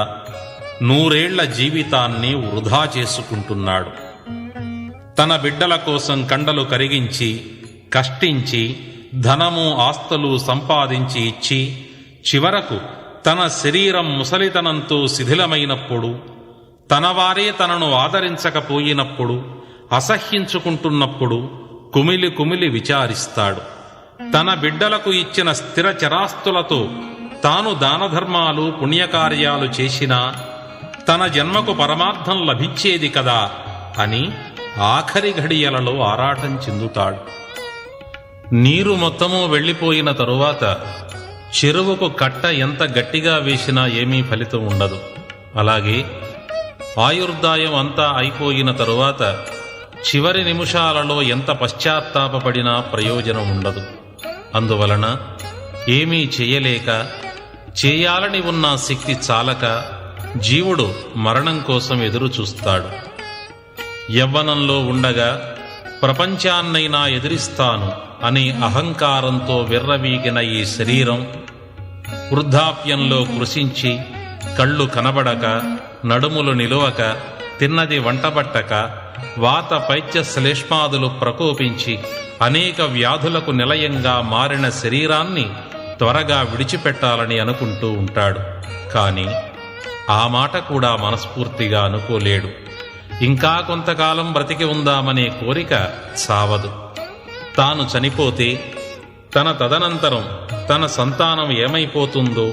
100 ఏళ్ల జీవితాన్ని వృధా చేసుకుంటున్నాడు. తన బిడ్డల కోసం కండలు కరిగించి కష్టించి ధనము ఆస్తులు సంపాదించి ఇచ్చి చివరకు తన శరీరం ముసలితనంతో శిథిలమైనప్పుడు, తనవారే తనను ఆదరించకపోయినప్పుడు, అసహ్యించుకుంటున్నప్పుడు కుమిలి కుమిలి విచారిస్తాడు. తన బిడ్డలకు ఇచ్చిన స్థిర చరాస్తులతో తాను దానధర్మాలు పుణ్యకార్యాలు చేసినా తన జన్మకు పరమార్థం లభించేది కదా అని ఆఖరి ఘడియలలో ఆరాటం చెందుతాడు. నీరు మొత్తము వెళ్ళిపోయిన తరువాత చెరువుకు కట్ట ఎంత గట్టిగా వేసినా ఏమీ ఫలితం ఉండదు. అలాగే ఆయుర్దాయం అంతా అయిపోయిన తరువాత చివరి నిమిషాలలో ఎంత పశ్చాత్తాపపడినా ప్రయోజనం ఉండదు. అందువలన ఏమీ చేయలేక, చేయాలని ఉన్న శక్తి చాలక జీవుడు మరణం కోసం ఎదురు చూస్తాడు. యవ్వనంలో ఉండగా ప్రపంచాన్నైనా ఎదిరిస్తాను అనే అహంకారంతో విర్రవీగిన ఈ శరీరం వృద్ధాప్యంలో కృషించి కళ్ళు కనబడక, నడుములు నిలువక, తిన్నది వంటబట్టక, వాత పైత్య శ్లేష్మాదులు ప్రకోపించి అనేక వ్యాధులకు నిలయంగా మారిన శరీరాన్ని త్వరగా విడిచిపెట్టాలని అనుకుంటూ ఉంటాడు. కానీ ఆ మాట కూడా మనస్ఫూర్తిగా అనుకోలేడు. ఇంకా కొంతకాలం బ్రతికి ఉందామనే కోరిక చావదు. తాను చనిపోతే తన తదనంతరం తన సంతానం ఏమైపోతుందో,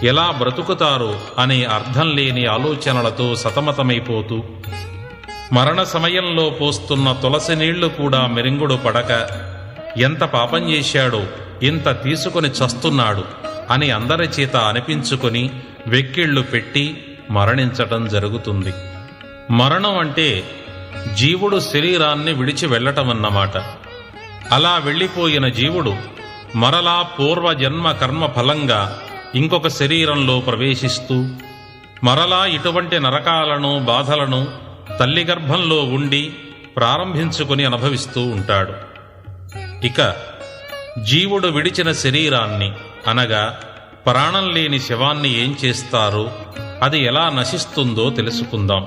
ఎలా బ్రతుకుతారో అనే అర్థం లేని ఆలోచనలతో సతమతమైపోతూ, మరణ సమయంలో పోస్తున్న తులసి నీళ్లు కూడా మెరింగుడు పడక, ఎంత పాపం చేశాడో ఇంత తీసుకొని చస్తున్నాడు అని అందరి చేత అనిపించుకొని వెక్కిళ్లు పెట్టి మరణించటం జరుగుతుంది. మరణం అంటే జీవుడు శరీరాన్ని విడిచి వెళ్ళటమన్నమాట. అలా వెళ్ళిపోయిన జీవుడు మరలా పూర్వజన్మ కర్మ ఫలంగా ఇంకొక శరీరంలో ప్రవేశిస్తూ మరలా ఇటువంటి నరకాలను బాధలను తల్లి గర్భంలో ఉండి ప్రారంభించుకుని అనుభవిస్తూ ఉంటాడు. ఇక జీవుడు విడిచిన శరీరాన్ని అనగా ప్రాణం లేని శవాన్ని ఏం చేస్తారో, అది ఎలా నశిస్తుందో తెలుసుకుందాం.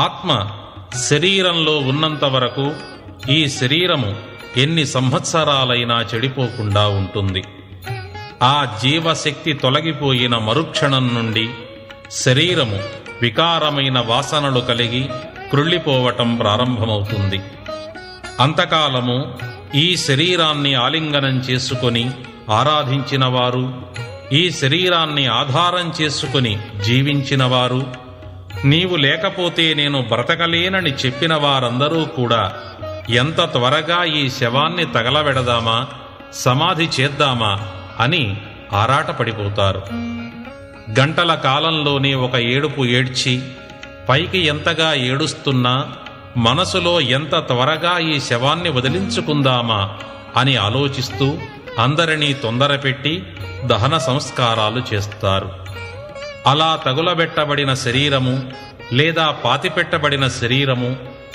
ఆత్మ శరీరంలో ఉన్నంత వరకు ఈ శరీరము ఎన్ని సంవత్సరాలైనా చెడిపోకుండా ఉంటుంది. ఆ జీవశక్తి తొలగిపోయిన మరుక్షణం నుండి శరీరము వికారమైన వాసనలు కలిగి కృళ్ళిపోవటం ప్రారంభమవుతుంది. అంతకాలము ఈ శరీరాన్ని ఆలింగనం చేసుకొని ఆరాధించిన వారు, ఈ శరీరాన్ని ఆధారం చేసుకుని జీవించిన వారు, నీవు లేకపోతే నేను బ్రతకలేనని చెప్పిన వారందరూ కూడా ఎంత త్వరగా ఈ శవాన్ని తగలబెడదామా, సమాధి చేద్దామా అని ఆరాటపడిపోతారు. గంటల కాలంలోనే ఒక ఏడుపు ఏడ్చి పైకి ఎంతగా ఏడుస్తున్నా మనసులో ఎంత త్వరగా ఈ శవాన్ని వదిలించుకుందామా అని ఆలోచిస్తూ అందరినీ తొందరపెట్టి దహన సంస్కారాలు చేస్తారు. అలా తగులబెట్టబడిన శరీరము లేదా పాతిపెట్టబడిన శరీరము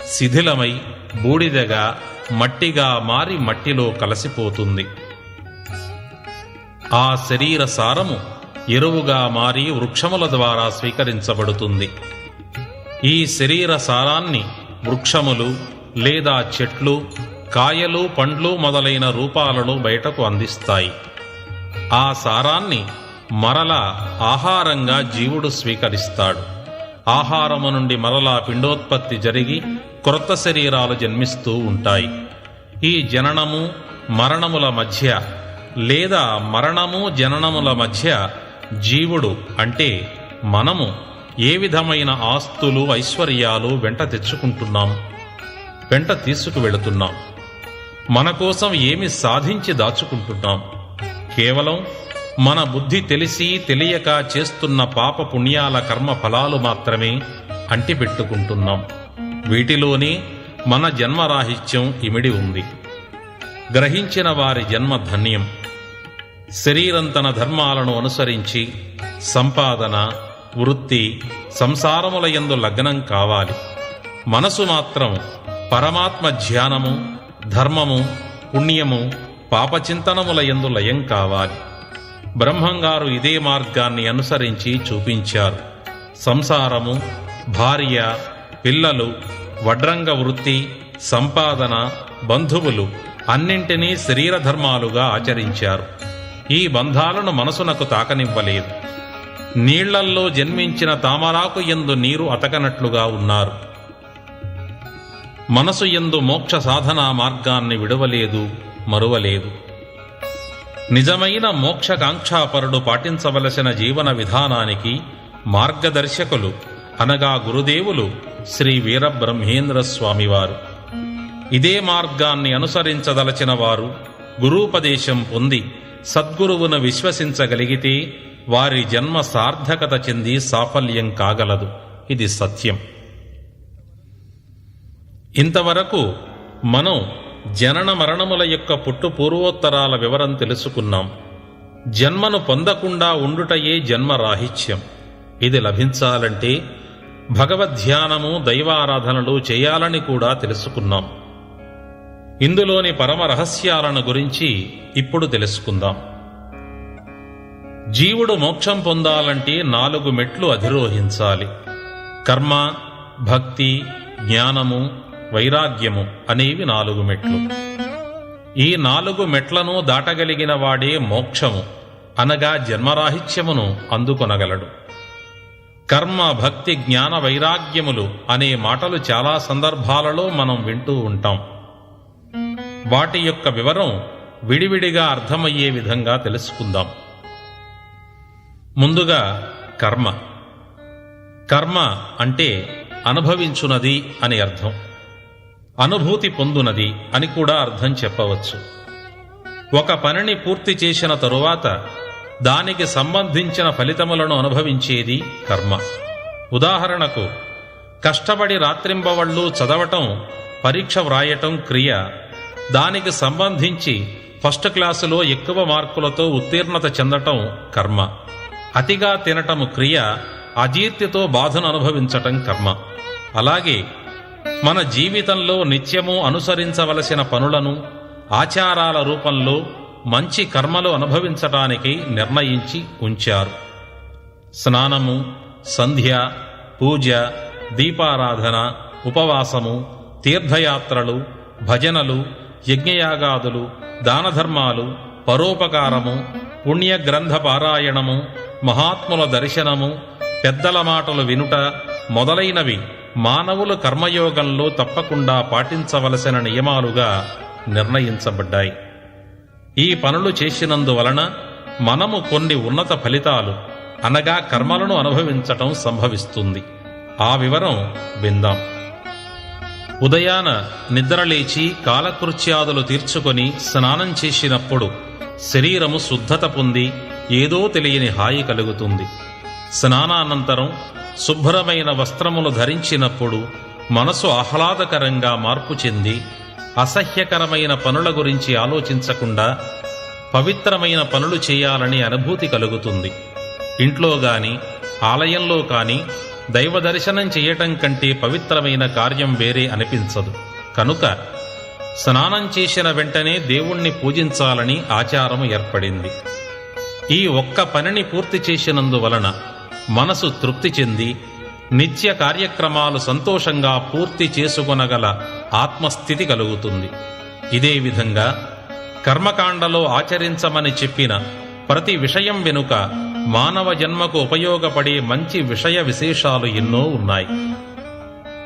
శిథిలమై బూడిదగా మట్టిగా మారి మట్టిలో కలసిపోతుంది. ఆ శరీర సారము ఎరువుగా మారి వృక్షముల ద్వారా స్వీకరించబడుతుంది. ఈ శరీర సారాన్ని వృక్షములు లేదా చెట్లు, కాయలు, పండ్లు మొదలైన రూపాలలో బయటకు అందిస్తాయి. ఆ సారాన్ని మరలా ఆహారంగా జీవుడు స్వీకరిస్తాడు. ఆహారము నుండి మరలా పిండోత్పత్తి జరిగి క్రొత్త శరీరాలు జన్మిస్తూ ఉంటాయి. ఈ జననము మరణముల మధ్య లేదా మరణము జననముల మధ్య జీవుడు అంటే మనము ఏ విధమైన ఆస్తులు, ఐశ్వర్యాలు వెంట తెచ్చుకుంటున్నాం, వెంట తీసుకువెళుతున్నాం? మన కోసం ఏమి సాధించి దాచుకుంటున్నాం? కేవలం మన బుద్ధి తెలిసి తెలియక చేస్తున్న పాప పుణ్యాల కర్మ ఫలాలు మాత్రమే అంటిపెట్టుకుంటున్నాం. వీటిలోనే మన జన్మరాహిత్యం ఇమిడి ఉంది. గ్రహించిన వారి జన్మ ధన్యం. శరీరం తన ధర్మాలను అనుసరించి సంపాదన, వృత్తి, సంసారముల యందు లగ్నం కావాలి. మనసు మాత్రం పరమాత్మ ధ్యానము, ధర్మము, పుణ్యము, పాపచింతనముల యందు లయం కావాలి. బ్రహ్మంగారు ఇదే మార్గాన్ని అనుసరించి చూపించారు. సంసారము, భార్య, పిల్లలు, వడ్రంగ వృత్తి, సంపాదన, బంధువులు అన్నింటినీ శరీర ధర్మాలుగా ఆచరించారు. ఈ బంధాలను మనసునకు తాకనివ్వలేదు. నీళ్లల్లో జన్మించిన తామరాకు యందు నీరు అతకనట్లుగా ఉన్నారు. మనసు యందు మోక్ష సాధనా మార్గాన్ని విడవలేదు, మరువలేదు. నిజమైన మోక్షకాంక్షాపరుడు పాటించవలసిన జీవన విధానానికి మార్గదర్శకులు అనగా గురుదేవులు శ్రీ వీరబ్రహ్మేంద్ర స్వామివారు. ఇదే మార్గాన్ని అనుసరించదలచిన వారు గురూపదేశం పొంది సద్గురువును విశ్వసించగలిగితే వారి జన్మ సార్థకత చెంది సాఫల్యం కాగలదు. ఇది సత్యం. ఇంతవరకు మనం జనన మరణముల యొక్క పుట్టు పూర్వోత్తరాల వివరం తెలుసుకున్నాం. జన్మను పొందకుండా ఉండుటయే జన్మరాహిత్యం. ఇది లభించాలంటే భగవద్ధ్యానము, దైవారాధనలు చేయాలని కూడా తెలుసుకున్నాం. ఇందులోని పరమ రహస్యాలను గురించి ఇప్పుడు తెలుసుకుందాం. జీవుడు మోక్షం పొందాలంటే 4 మెట్లు అధిరోహించాలి. కర్మ, భక్తి, జ్ఞానము, వైరాగ్యము అనేవి 4 మెట్లు. ఈ 4 మెట్లను దాటగలిగిన వాడే మోక్షము అనగా జన్మరాహిత్యమును అందుకొనగలడు. కర్మ, భక్తి, జ్ఞాన, వైరాగ్యములు అనే మాటలు చాలా సందర్భాలలో మనం వింటూ ఉంటాం. వాటి యొక్క వివరం విడివిడిగా అర్థమయ్యే విధంగా తెలుసుకుందాం. ముందుగా కర్మ. కర్మ అంటే అనుభవించునది అని అర్థం. అనుభూతి పొందునది అని కూడా అర్థం చెప్పవచ్చు. ఒక పనిని పూర్తి చేసిన తరువాత దానికి సంబంధించిన ఫలితములను అనుభవించేది కర్మ. ఉదాహరణకు, కష్టపడి రాత్రింబవళ్ళు చదవటం, పరీక్ష వ్రాయటం క్రియ. దానికి సంబంధించి ఫస్ట్ క్లాసులో ఎక్కువ మార్కులతో ఉత్తీర్ణత చెందటం కర్మ. అతిగా తినటం క్రియ, అజీర్తితో బాధను అనుభవించటం కర్మ. అలాగే మన జీవితంలో నిత్యము అనుసరించవలసిన పనులను ఆచారాల రూపంలో మంచి కర్మలు అనుభవించటానికి నిర్ణయించి ఉంచారు. స్నానము, సంధ్య, పూజ, దీపారాధన, ఉపవాసము, తీర్థయాత్రలు, భజనలు, యజ్ఞయాగాదులు, దానధర్మాలు, పరోపకారము, పుణ్యగ్రంథ పారాయణము, మహాత్ముల దర్శనము, పెద్దల మాటలు వినుట మొదలైనవి మానవులు కర్మయోగంలో తప్పకుండా పాటించవలసిన నియమాలుగా నిర్ణయించబడ్డాయి. ఈ పనులు చేసినందువలన మనము కొన్ని ఉన్నత ఫలితాలు అనగా కర్మలను అనుభవించటం సంభవిస్తుంది. ఆ వివరం విందాం. ఉదయాన నిద్రలేచి కాలకృత్యాదులు తీర్చుకొని స్నానం చేసినప్పుడు శరీరము శుద్ధత పొంది ఏదో తెలియని హాయి కలుగుతుంది. స్నానానంతరం శుభ్రమైన వస్త్రములు ధరించినప్పుడు మనసు ఆహ్లాదకరంగా మార్పు చెంది అసహ్యకరమైన పనుల గురించి ఆలోచించకుండా పవిత్రమైన పనులు చేయాలని అనుభూతి కలుగుతుంది. ఇంట్లో గాని ఆలయంలో కాని దైవ దర్శనం చేయటం కంటే పవిత్రమైన కార్యం వేరే అనిపించదు. కనుక స్నానం చేసిన వెంటనే దేవుణ్ణి పూజించాలని ఆచారం ఏర్పడింది. ఈ ఒక్క పనిని పూర్తి చేసినందువలన మనసు తృప్తి చెంది నిత్య కార్యక్రమాలు సంతోషంగా పూర్తి చేసుకొనగల ఆత్మస్థితి కలుగుతుంది. ఇదే విధంగా కర్మకాండలో ఆచరించమని చెప్పిన ప్రతి విషయం వెనుక మానవ జన్మకు ఉపయోగపడే మంచి విషయ విశేషాలు ఎన్నో ఉన్నాయి.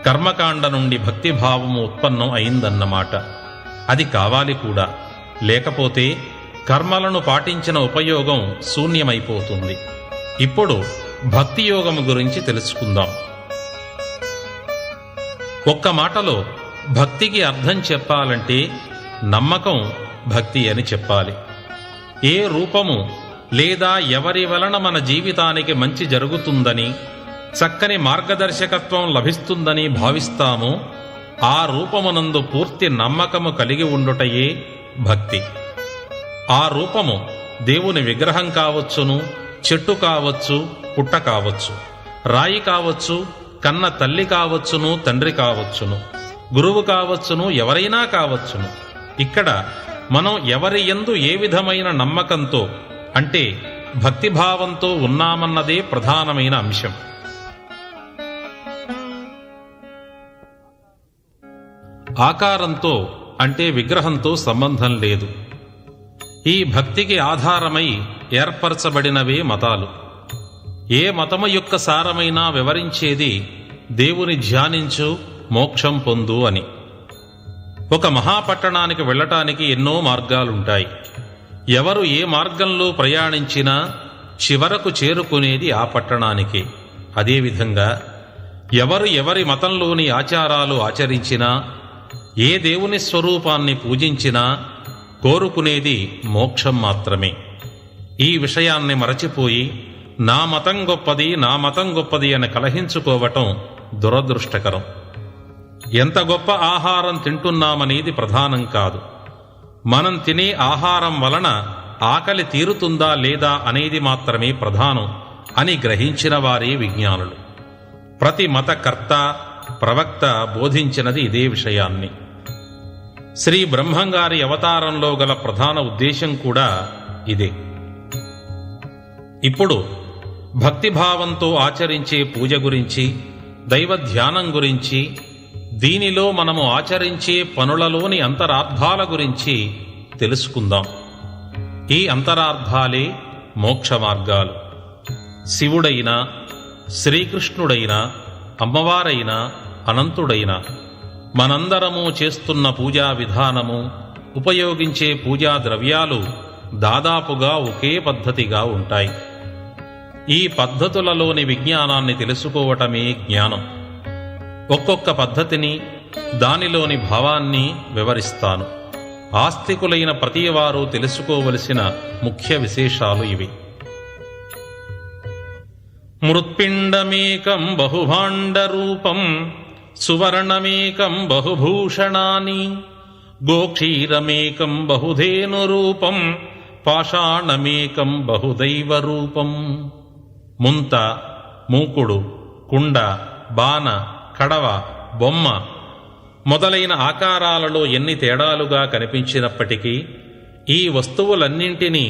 కర్మకాండ నుండి భక్తిభావము ఉత్పన్నం అయిందన్నమాట. అది కావాలి కూడా. లేకపోతే కర్మలను పాటించిన ఉపయోగం శూన్యమైపోతుంది. ఇప్పుడు భక్తి యోగము గురించి తెలుసుకుందాం. ఒక్క మాటలో భక్తికి అర్థం చెప్పాలంటే నమ్మకం భక్తి అని చెప్పాలి. ఏ రూపము లేదా ఎవరి వలన మన జీవితానికి మంచి జరుగుతుందని, చక్కని మార్గదర్శకత్వం లభిస్తుందని భావిస్తామో ఆ రూపమునందు పూర్తి నమ్మకము కలిగి ఉండుటయే భక్తి. ఆ రూపము దేవుని విగ్రహం కావచ్చును, చెట్టు కావచ్చు, పుట్ట కావచ్చు, రాయి కావచ్చు, కన్న తల్లి కావచ్చును, తండ్రి కావచ్చును, గురువు కావచ్చును, ఎవరైనా కావచ్చును. ఇక్కడ మనం ఎవరి యందు ఏ విధమైన నమ్మకంతో అంటే భక్తిభావంతో ఉన్నామన్నదే ప్రధానమైన అంశం. ఆకారంతో అంటే విగ్రహంతో సంబంధం లేదు. ఈ భక్తికి ఆధారమై ఏర్పరచబడినవే మతాలు. ఏ మతము యొక్క సారమైనా వివరించేది దేవుని ధ్యానించు, మోక్షం పొందు అని. ఒక మహాపట్టణానికి వెళ్ళటానికి ఎన్నో మార్గాలుంటాయి. ఎవరు ఏ మార్గంలో ప్రయాణించినా చివరకు చేరుకునేది ఆ పట్టణానికే. అదేవిధంగా ఎవరు ఎవరి మతంలోని ఆచారాలు ఆచరించినా, ఏ దేవుని స్వరూపాన్ని పూజించినా కోరుకునేది మోక్షం మాత్రమే. ఈ విషయాన్ని మరచిపోయి నా మతం గొప్పది, నా మతం గొప్పది అని కలహించుకోవటం దురదృష్టకరం. ఎంత గొప్ప ఆహారం తింటున్నామనేది ప్రధానం కాదు. మనం తినే ఆహారం వలన ఆకలి తీరుతుందా లేదా అనేది మాత్రమే ప్రధానం అని గ్రహించిన వారే విజ్ఞానులు. ప్రతి మతకర్త, ప్రవక్త బోధించినది ఇదే విషయాన్ని. శ్రీ బ్రహ్మంగారి అవతారంలో గల ప్రధాన ఉద్దేశం కూడా ఇదే. ఇప్పుడు భక్తిభావంతో ఆచరించే పూజ గురించి, దైవ ధ్యానం గురించి, దీనిలో మనము ఆచరించే పనులలోని అంతరార్థాల గురించి తెలుసుకుందాం. ఈ అంతరార్థాలే మోక్ష మార్గాలు. శివుడైనా, శ్రీకృష్ణుడైనా, అమ్మవారైనా, అనంతుడైనా మనందరము చేస్తున్న పూజా విధానము, ఉపయోగించే పూజా ద్రవ్యాలు దాదాపుగా ఒకే పద్ధతిగా ఉంటాయి. ఈ పద్ధతులలోని విజ్ఞానాన్ని తెలుసుకోవటమే జ్ఞానం. ఒక్కొక్క పద్ధతిని, దానిలోని భావాన్ని వివరిస్తాను. ఆస్తికులైన ప్రతివారు తెలుసుకోవలసిన ముఖ్య విశేషాలు ఇవి. మృత్పిండమేకం బహుభాండరూపం సువర్ణమేకం బహుభూషణాని గోక్షీరమేకం బహుధేనురూపం పాషాణమేకం బహుదైవరూపం. ముంత, మూకుడు, కుండ, బాణ, కడవ, బొమ్మ మొదలైన ఆకారాలలో ఎన్ని తేడాలుగా కనిపించినప్పటికీ ఈ వస్తువులన్నింటినీ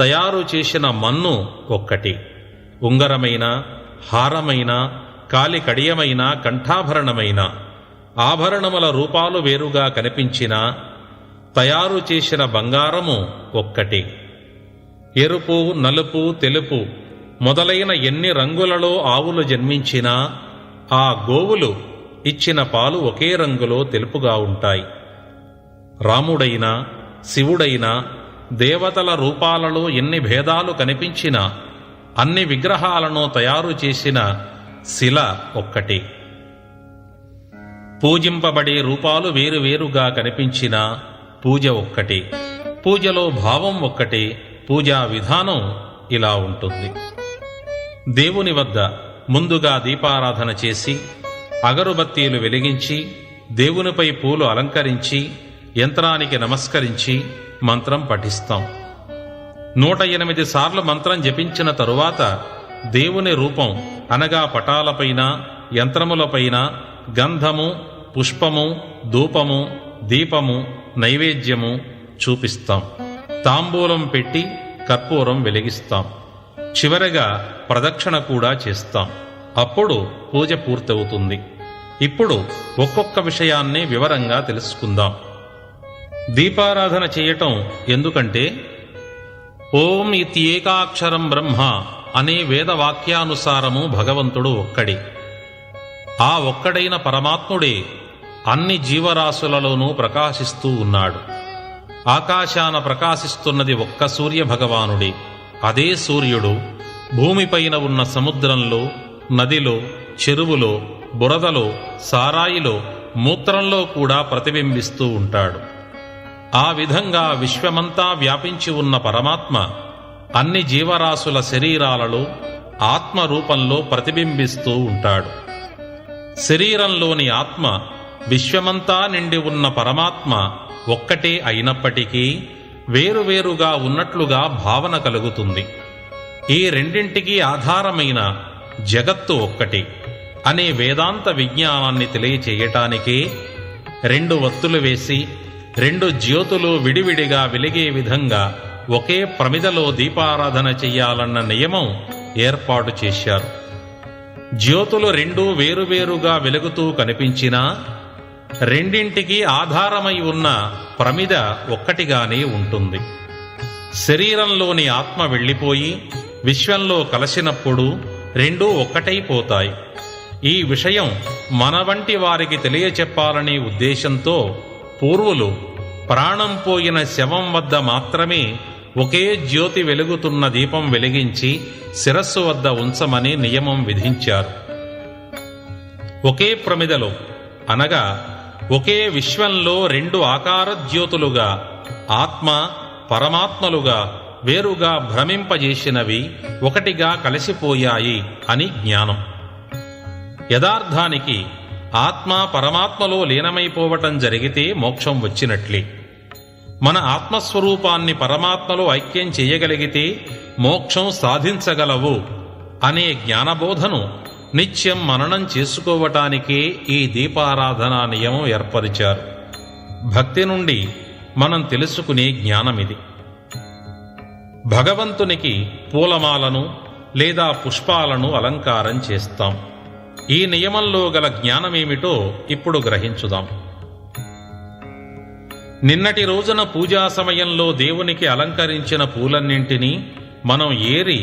తయారు చేసిన మన్ను ఒక్కటి. ఉంగరమైన, హారమైన, కాలి కడియమైన, కంఠాభరణమైన ఆభరణముల రూపాలు వేరుగా కనిపించినా తయారు చేసిన బంగారము ఒక్కటి. ఎరుపు, నలుపు, తెలుపు మొదలైన ఎన్ని రంగులలో ఆవులు జన్మించినా ఆ గోవులు ఇచ్చిన పాలు ఒకే రంగులో తెలుపుగా ఉంటాయి. రాముడైనా, శివుడైనా, దేవతల రూపాలలో ఎన్ని భేదాలు కనిపించినా అన్ని విగ్రహాలను తయారు చేసిన శిల ఒక్కటి. పూజింపబడే రూపాలు వేరువేరుగా కనిపించినా పూజ ఒక్కటి. పూజలో భావం ఒక్కటి. పూజా విధానం ఇలా ఉంటుంది. దేవుని వద్ద ముందుగా దీపారాధన చేసి, అగరుబత్తీలు వెలిగించి, దేవునిపై పూలు అలంకరించి, యంత్రానికి నమస్కరించి మంత్రం పఠిస్తాం. 108 సార్లు మంత్రం జపించిన తరువాత దేవుని రూపం అనగా పటాలపైన, యంత్రములపైన గంధము, పుష్పము, ధూపము, దీపము, నైవేద్యము చూపిస్తాం. తాంబూలం పెట్టి కర్పూరం వెలిగిస్తాం. చివరగా ప్రదక్షిణ కూడా చేస్తాం. అప్పుడు పూజ పూర్తవుతుంది. ఇప్పుడు ఒక్కొక్క విషయాన్ని వివరంగా తెలుసుకుందాం. దీపారాధన చేయటం ఎందుకంటే ఓం ఇత్యేకాక్షరం బ్రహ్మ అనే వేదవాక్యానుసారము భగవంతుడు ఒక్కడే. ఆ ఒక్కడైన పరమాత్ముడే అన్ని జీవరాశులలోనూ ప్రకాశిస్తూ ఉన్నాడు. ఆకాశాన ప్రకాశిస్తున్నది ఒక్క సూర్య భగవానుడే. అదే సూర్యుడు భూమిపైన ఉన్న సముద్రంలో, నదిలో, చెరువులో, బురదలో, సారాయిలో, మూత్రంలో కూడా ప్రతిబింబిస్తూ ఉంటాడు. ఆ విధంగా విశ్వమంతా వ్యాపించి ఉన్న పరమాత్మ అన్ని జీవరాశుల శరీరాలలో ఆత్మరూపంలో ప్రతిబింబిస్తూ ఉంటాడు. శరీరంలోని ఆత్మ విశ్వమంతా నిండి ఉన్న పరమాత్మ ఒక్కటే అయినప్పటికీ వేరువేరుగా ఉన్నట్లుగా భావన కలుగుతుంది. ఈ రెండింటికి ఆధారమైన జగత్తు ఒక్కటి అనే వేదాంత విజ్ఞానాన్ని తెలియచేయటానికే 2 వత్తులు వేసి 2 జ్యోతులు విడివిడిగా వెలిగే విధంగా ఒకే ప్రమిదలో దీపారాధన చెయ్యాలన్న నియమం ఏర్పాటు చేశారు. జ్యోతులు 2 వేరువేరుగా వెలుగుతూ కనిపించినా రెండింటికి ఆధారమై ఉన్న ప్రమిద ఒక్కటిగానే ఉంటుంది. శరీరంలోని ఆత్మ వెళ్ళిపోయి విశ్వంలో కలసినప్పుడు 2 ఒక్కటైపోతాయి. ఈ విషయం మన వంటి వారికి తెలియచెప్పాలనే ఉద్దేశంతో పూర్వులు ప్రాణం పోయిన శవం వద్ద మాత్రమే ఒకే జ్యోతి వెలుగుతున్న దీపం వెలిగించి శిరస్సు వద్ద ఉంచమని నియమం విధించారు. ఒకే ప్రమిదలో అనగా ఒకే విశ్వంలో 2 ఆకార జ్యోతులుగా ఆత్మ, పరమాత్మలుగా వేరుగా భ్రమింపజేసినవి ఒకటిగా కలిసిపోయాయి అని జ్ఞానం. యథార్థానికి ఆత్మ పరమాత్మలో లీనమైపోవటం జరిగితే మోక్షం వచ్చినట్లే. మన ఆత్మస్వరూపాన్ని పరమాత్మలో ఐక్యం చేయగలిగితే మోక్షం సాధించగలవు అనే జ్ఞానబోధను నిత్యం మననం చేసుకోవటానికే ఈ దీపారాధనా నియమం ఏర్పరిచారు. భక్తి నుండి మనం తెలుసుకునే జ్ఞానమిది. భగవంతునికి పూలమాలను లేదా పుష్పాలను అలంకారం చేస్తాం. ఈ నియమంలో గల జ్ఞానమేమిటో ఇప్పుడు గ్రహించుదాం. నిన్నటి రోజున పూజా సమయంలో దేవునికి అలంకరించిన పూలన్నింటినీ మనం ఏరి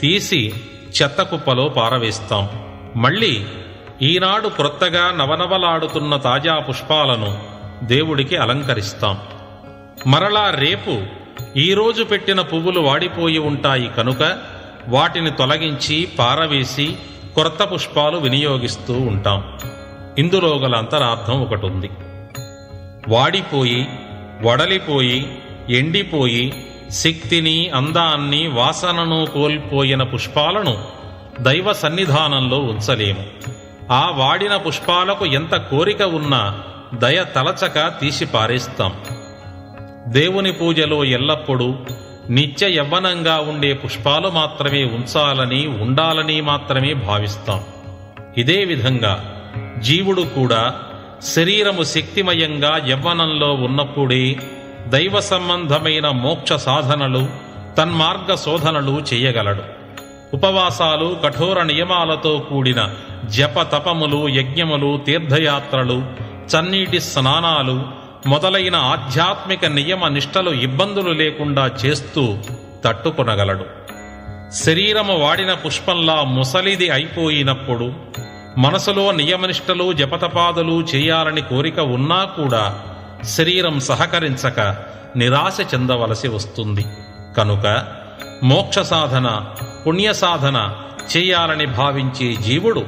తీసి చెత్తకుప్పలో పారవేస్తాం. మళ్ళీ ఈనాడు క్రొత్తగా నవనవలాడుతున్న తాజా పుష్పాలను దేవుడికి అలంకరిస్తాం. మరలా రేపు ఈరోజు పెట్టిన పువ్వులు వాడిపోయి ఉంటాయి కనుక వాటిని తొలగించి పారవేసి కొత్త పుష్పాలు వినియోగిస్తూ ఉంటాం. ఇందులో గల అంతరార్థం ఒకటుంది. వాడిపోయి, వడలిపోయి, ఎండిపోయి, శక్తిని, అందాన్ని, వాసనను కోల్పోయిన పుష్పాలను దైవ సన్నిధానంలో ఉంచలేము. ఆ వాడిన పుష్పాలకు ఎంత కోరిక ఉన్నా దయ తలచక తీసి పారేస్తాం. దేవుని పూజలో ఎల్లప్పుడూ నిత్య యవ్వనంగా ఉండే పుష్పాలు మాత్రమే ఉంచాలని, ఉండాలని మాత్రమే భావిస్తాం. ఇదే విధంగా జీవుడు కూడా శరీరము శక్తిమయంగా యవ్వనంలో ఉన్నప్పుడే దైవ సంబంధమైన మోక్ష సాధనలు, తన్మార్గ శోధనలు చేయగలడు. ఉపవాసాలు, కఠోర నియమాలతో కూడిన జప తపములు, యజ్ఞములు, తీర్థయాత్రలు, చన్నీటి స్నానాలు మొదలైన ఆధ్యాత్మిక నియమ నిష్టలు ఇబ్బందులు లేకుండా చేస్తూ తట్టుకొనగలడు. శరీరము వాడిన పుష్పంలా ముసలిది అయిపోయినప్పుడు మనసులో నియమనిష్టలు, జపతపాదులు చేయాలని కోరిక ఉన్నా కూడా శరీరం సహకరించక నిరాశ చెందవలసి వస్తుంది. కనుక మోక్ష సాధన, పుణ్య సాధన చేయాలని భావించే జీవుడు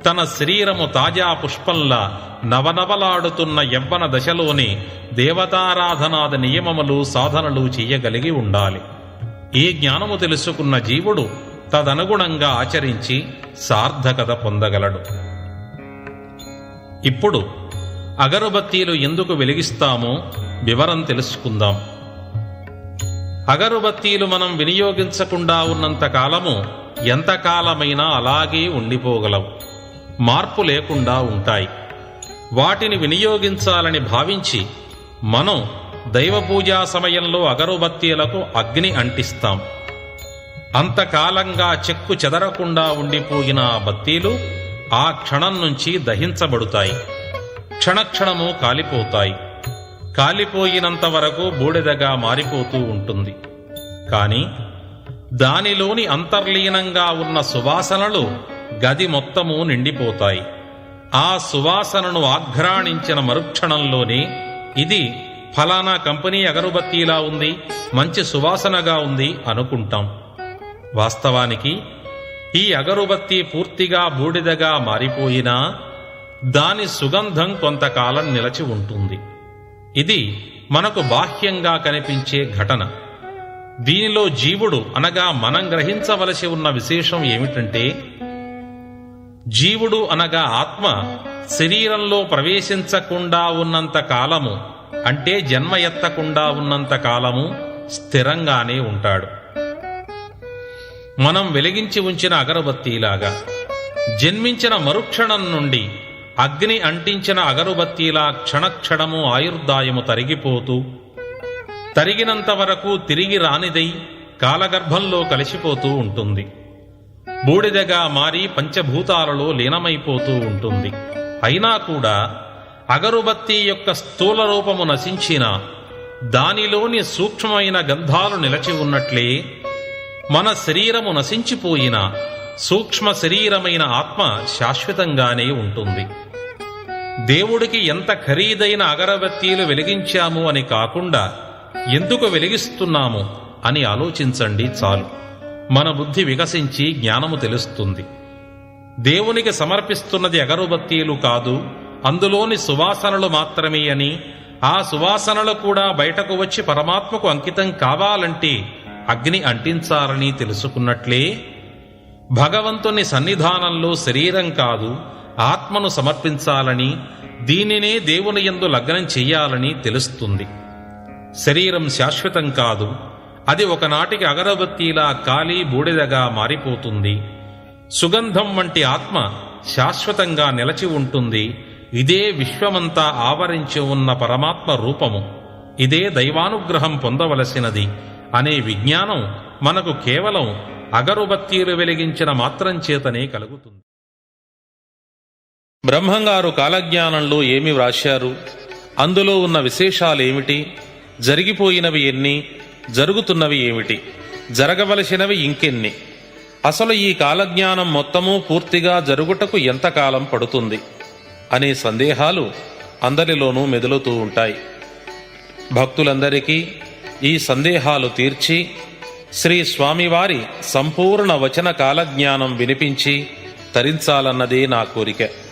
తన శరీరము తాజా పుష్పంలా నవనవలాడుతున్న యవ్వన దశలోనే దేవతారాధనాది నియమములు, సాధనలు చెయ్యగలిగి ఉండాలి. ఈ జ్ఞానము తెలుసుకున్న జీవుడు తదనుగుణంగా ఆచరించి సార్థకత పొందగలడు. ఇప్పుడు అగరుబత్తీలు ఎందుకు వెలిగిస్తామో వివరం తెలుసుకుందాం. అగరుబత్తీలు మనం వినియోగించకుండా ఉన్నంత కాలము ఎంతకాలమైనా అలాగే ఉండిపోగలవు, మార్పు లేకుండా ఉంటాయి. వాటిని వినియోగించాలని భావించి మనం దైవపూజా సమయంలో అగరుబత్తీలకు అగ్ని అంటిస్తాం. అంతకాలంగా చెక్కు చెదరకుండా ఉండిపోయిన ఆ బత్తీలు ఆ క్షణం నుంచి దహించబడుతాయి. క్షణక్షణము కాలిపోతాయి. కాలిపోయినంత వరకు బూడిదగా మారిపోతూ ఉంటుంది. కాని దానిలోని అంతర్లీనంగా ఉన్న సువాసనలు గది మొత్తము నిండిపోతాయి. ఆ సువాసనను ఆఘ్రాణించిన మరుక్షణంలోనే ఇది ఫలానా కంపెనీ అగరుబత్తీలా ఉంది, మంచి సువాసనగా ఉంది అనుకుంటాం. వాస్తవానికి ఈ అగరుబత్తీ పూర్తిగా బూడిదగా మారిపోయినా దాని సుగంధం కొంతకాలం నిలచి ఉంటుంది. ఇది మనకు బాహ్యంగా కనిపించే ఘటన. దీనిలో జీవుడు అనగా మనం గ్రహించవలసి ఉన్న విశేషం ఏమిటంటే, జీవుడు అనగా ఆత్మ శరీరంలో ప్రవేశించకుండా ఉన్నంత కాలము, అంటే జన్మ ఎత్తకుండా ఉన్నంత కాలము స్థిరంగానే ఉంటాడు. మనం వెలిగించి ఉంచిన అగరబత్తీలాగా జన్మించిన మరుక్షణం నుండి అగ్ని అంటించిన అగరుబత్తీలా క్షణక్షణము ఆయుర్దాయము తరిగిపోతూ, తరిగినంత వరకు తిరిగి రానిదై కాలగర్భంలో కలిసిపోతూ ఉంటుంది. బూడిదగా మారి పంచభూతాలలో లీనమైపోతూ ఉంటుంది. అయినా కూడా అగరుబత్తీ యొక్క స్థూల రూపము నశించిన దానిలోని సూక్ష్మమైన గంధాలు నిలచి ఉన్నట్లే మన శరీరము నశించిపోయిన సూక్ష్మ శరీరమైన ఆత్మ శాశ్వతంగానే ఉంటుంది. దేవుడికి ఎంత ఖరీదైన అగరబత్తీలు వెలిగించాము అని కాకుండా ఎందుకు వెలిగిస్తున్నాము అని ఆలోచించండి చాలు. మన బుద్ధి వికసించి జ్ఞానము తెలుస్తుంది. దేవునికి సమర్పిస్తున్నది అగరుబత్తీలు కాదు, అందులోని సువాసనలు మాత్రమే అని, ఆ సువాసనలు కూడా బయటకు వచ్చి పరమాత్మకు అంకితం కావాలంటే అగ్ని అంటించాలని తెలుసుకున్నట్లే భగవంతుని సన్నిధానంలో శరీరం కాదు ఆత్మను సమర్పించాలని, దీనినే దేవుని యందు లగ్నం చెయ్యాలని తెలుస్తుంది. శరీరం శాశ్వతం కాదు, అది ఒకనాటికి అగరబత్తీలా కాలి బూడిదగా మారిపోతుంది. సుగంధం వంటి ఆత్మ శాశ్వతంగా నిలచి ఉంటుంది. ఇదే విశ్వమంతా ఆవరించి ఉన్న పరమాత్మ రూపము, ఇదే దైవానుగ్రహం పొందవలసినది అనే విజ్ఞానం మనకు కేవలం అగరుబత్తీలు వెలిగించిన మాత్రం చేతనే కలుగుతుంది. బ్రహ్మంగారు కాలజ్ఞానంలో ఏమి వ్రాశారు, అందులో ఉన్న విశేషాలేమిటి, జరిగిపోయినవి ఎన్ని, జరుగుతున్నవి ఏమిటి, జరగవలసినవి ఇంకెన్ని, అసలు ఈ కాలజ్ఞానం మొత్తము పూర్తిగా జరుగుటకు ఎంతకాలం పడుతుంది అనే సందేహాలు అందరిలోనూ మెదులుతూ ఉంటాయి. భక్తులందరికీ ఈ సందేహాలు తీర్చి శ్రీ స్వామివారి సంపూర్ణ వచన కాలజ్ఞానం వినిపించి తరించాలన్నదే నా కోరిక.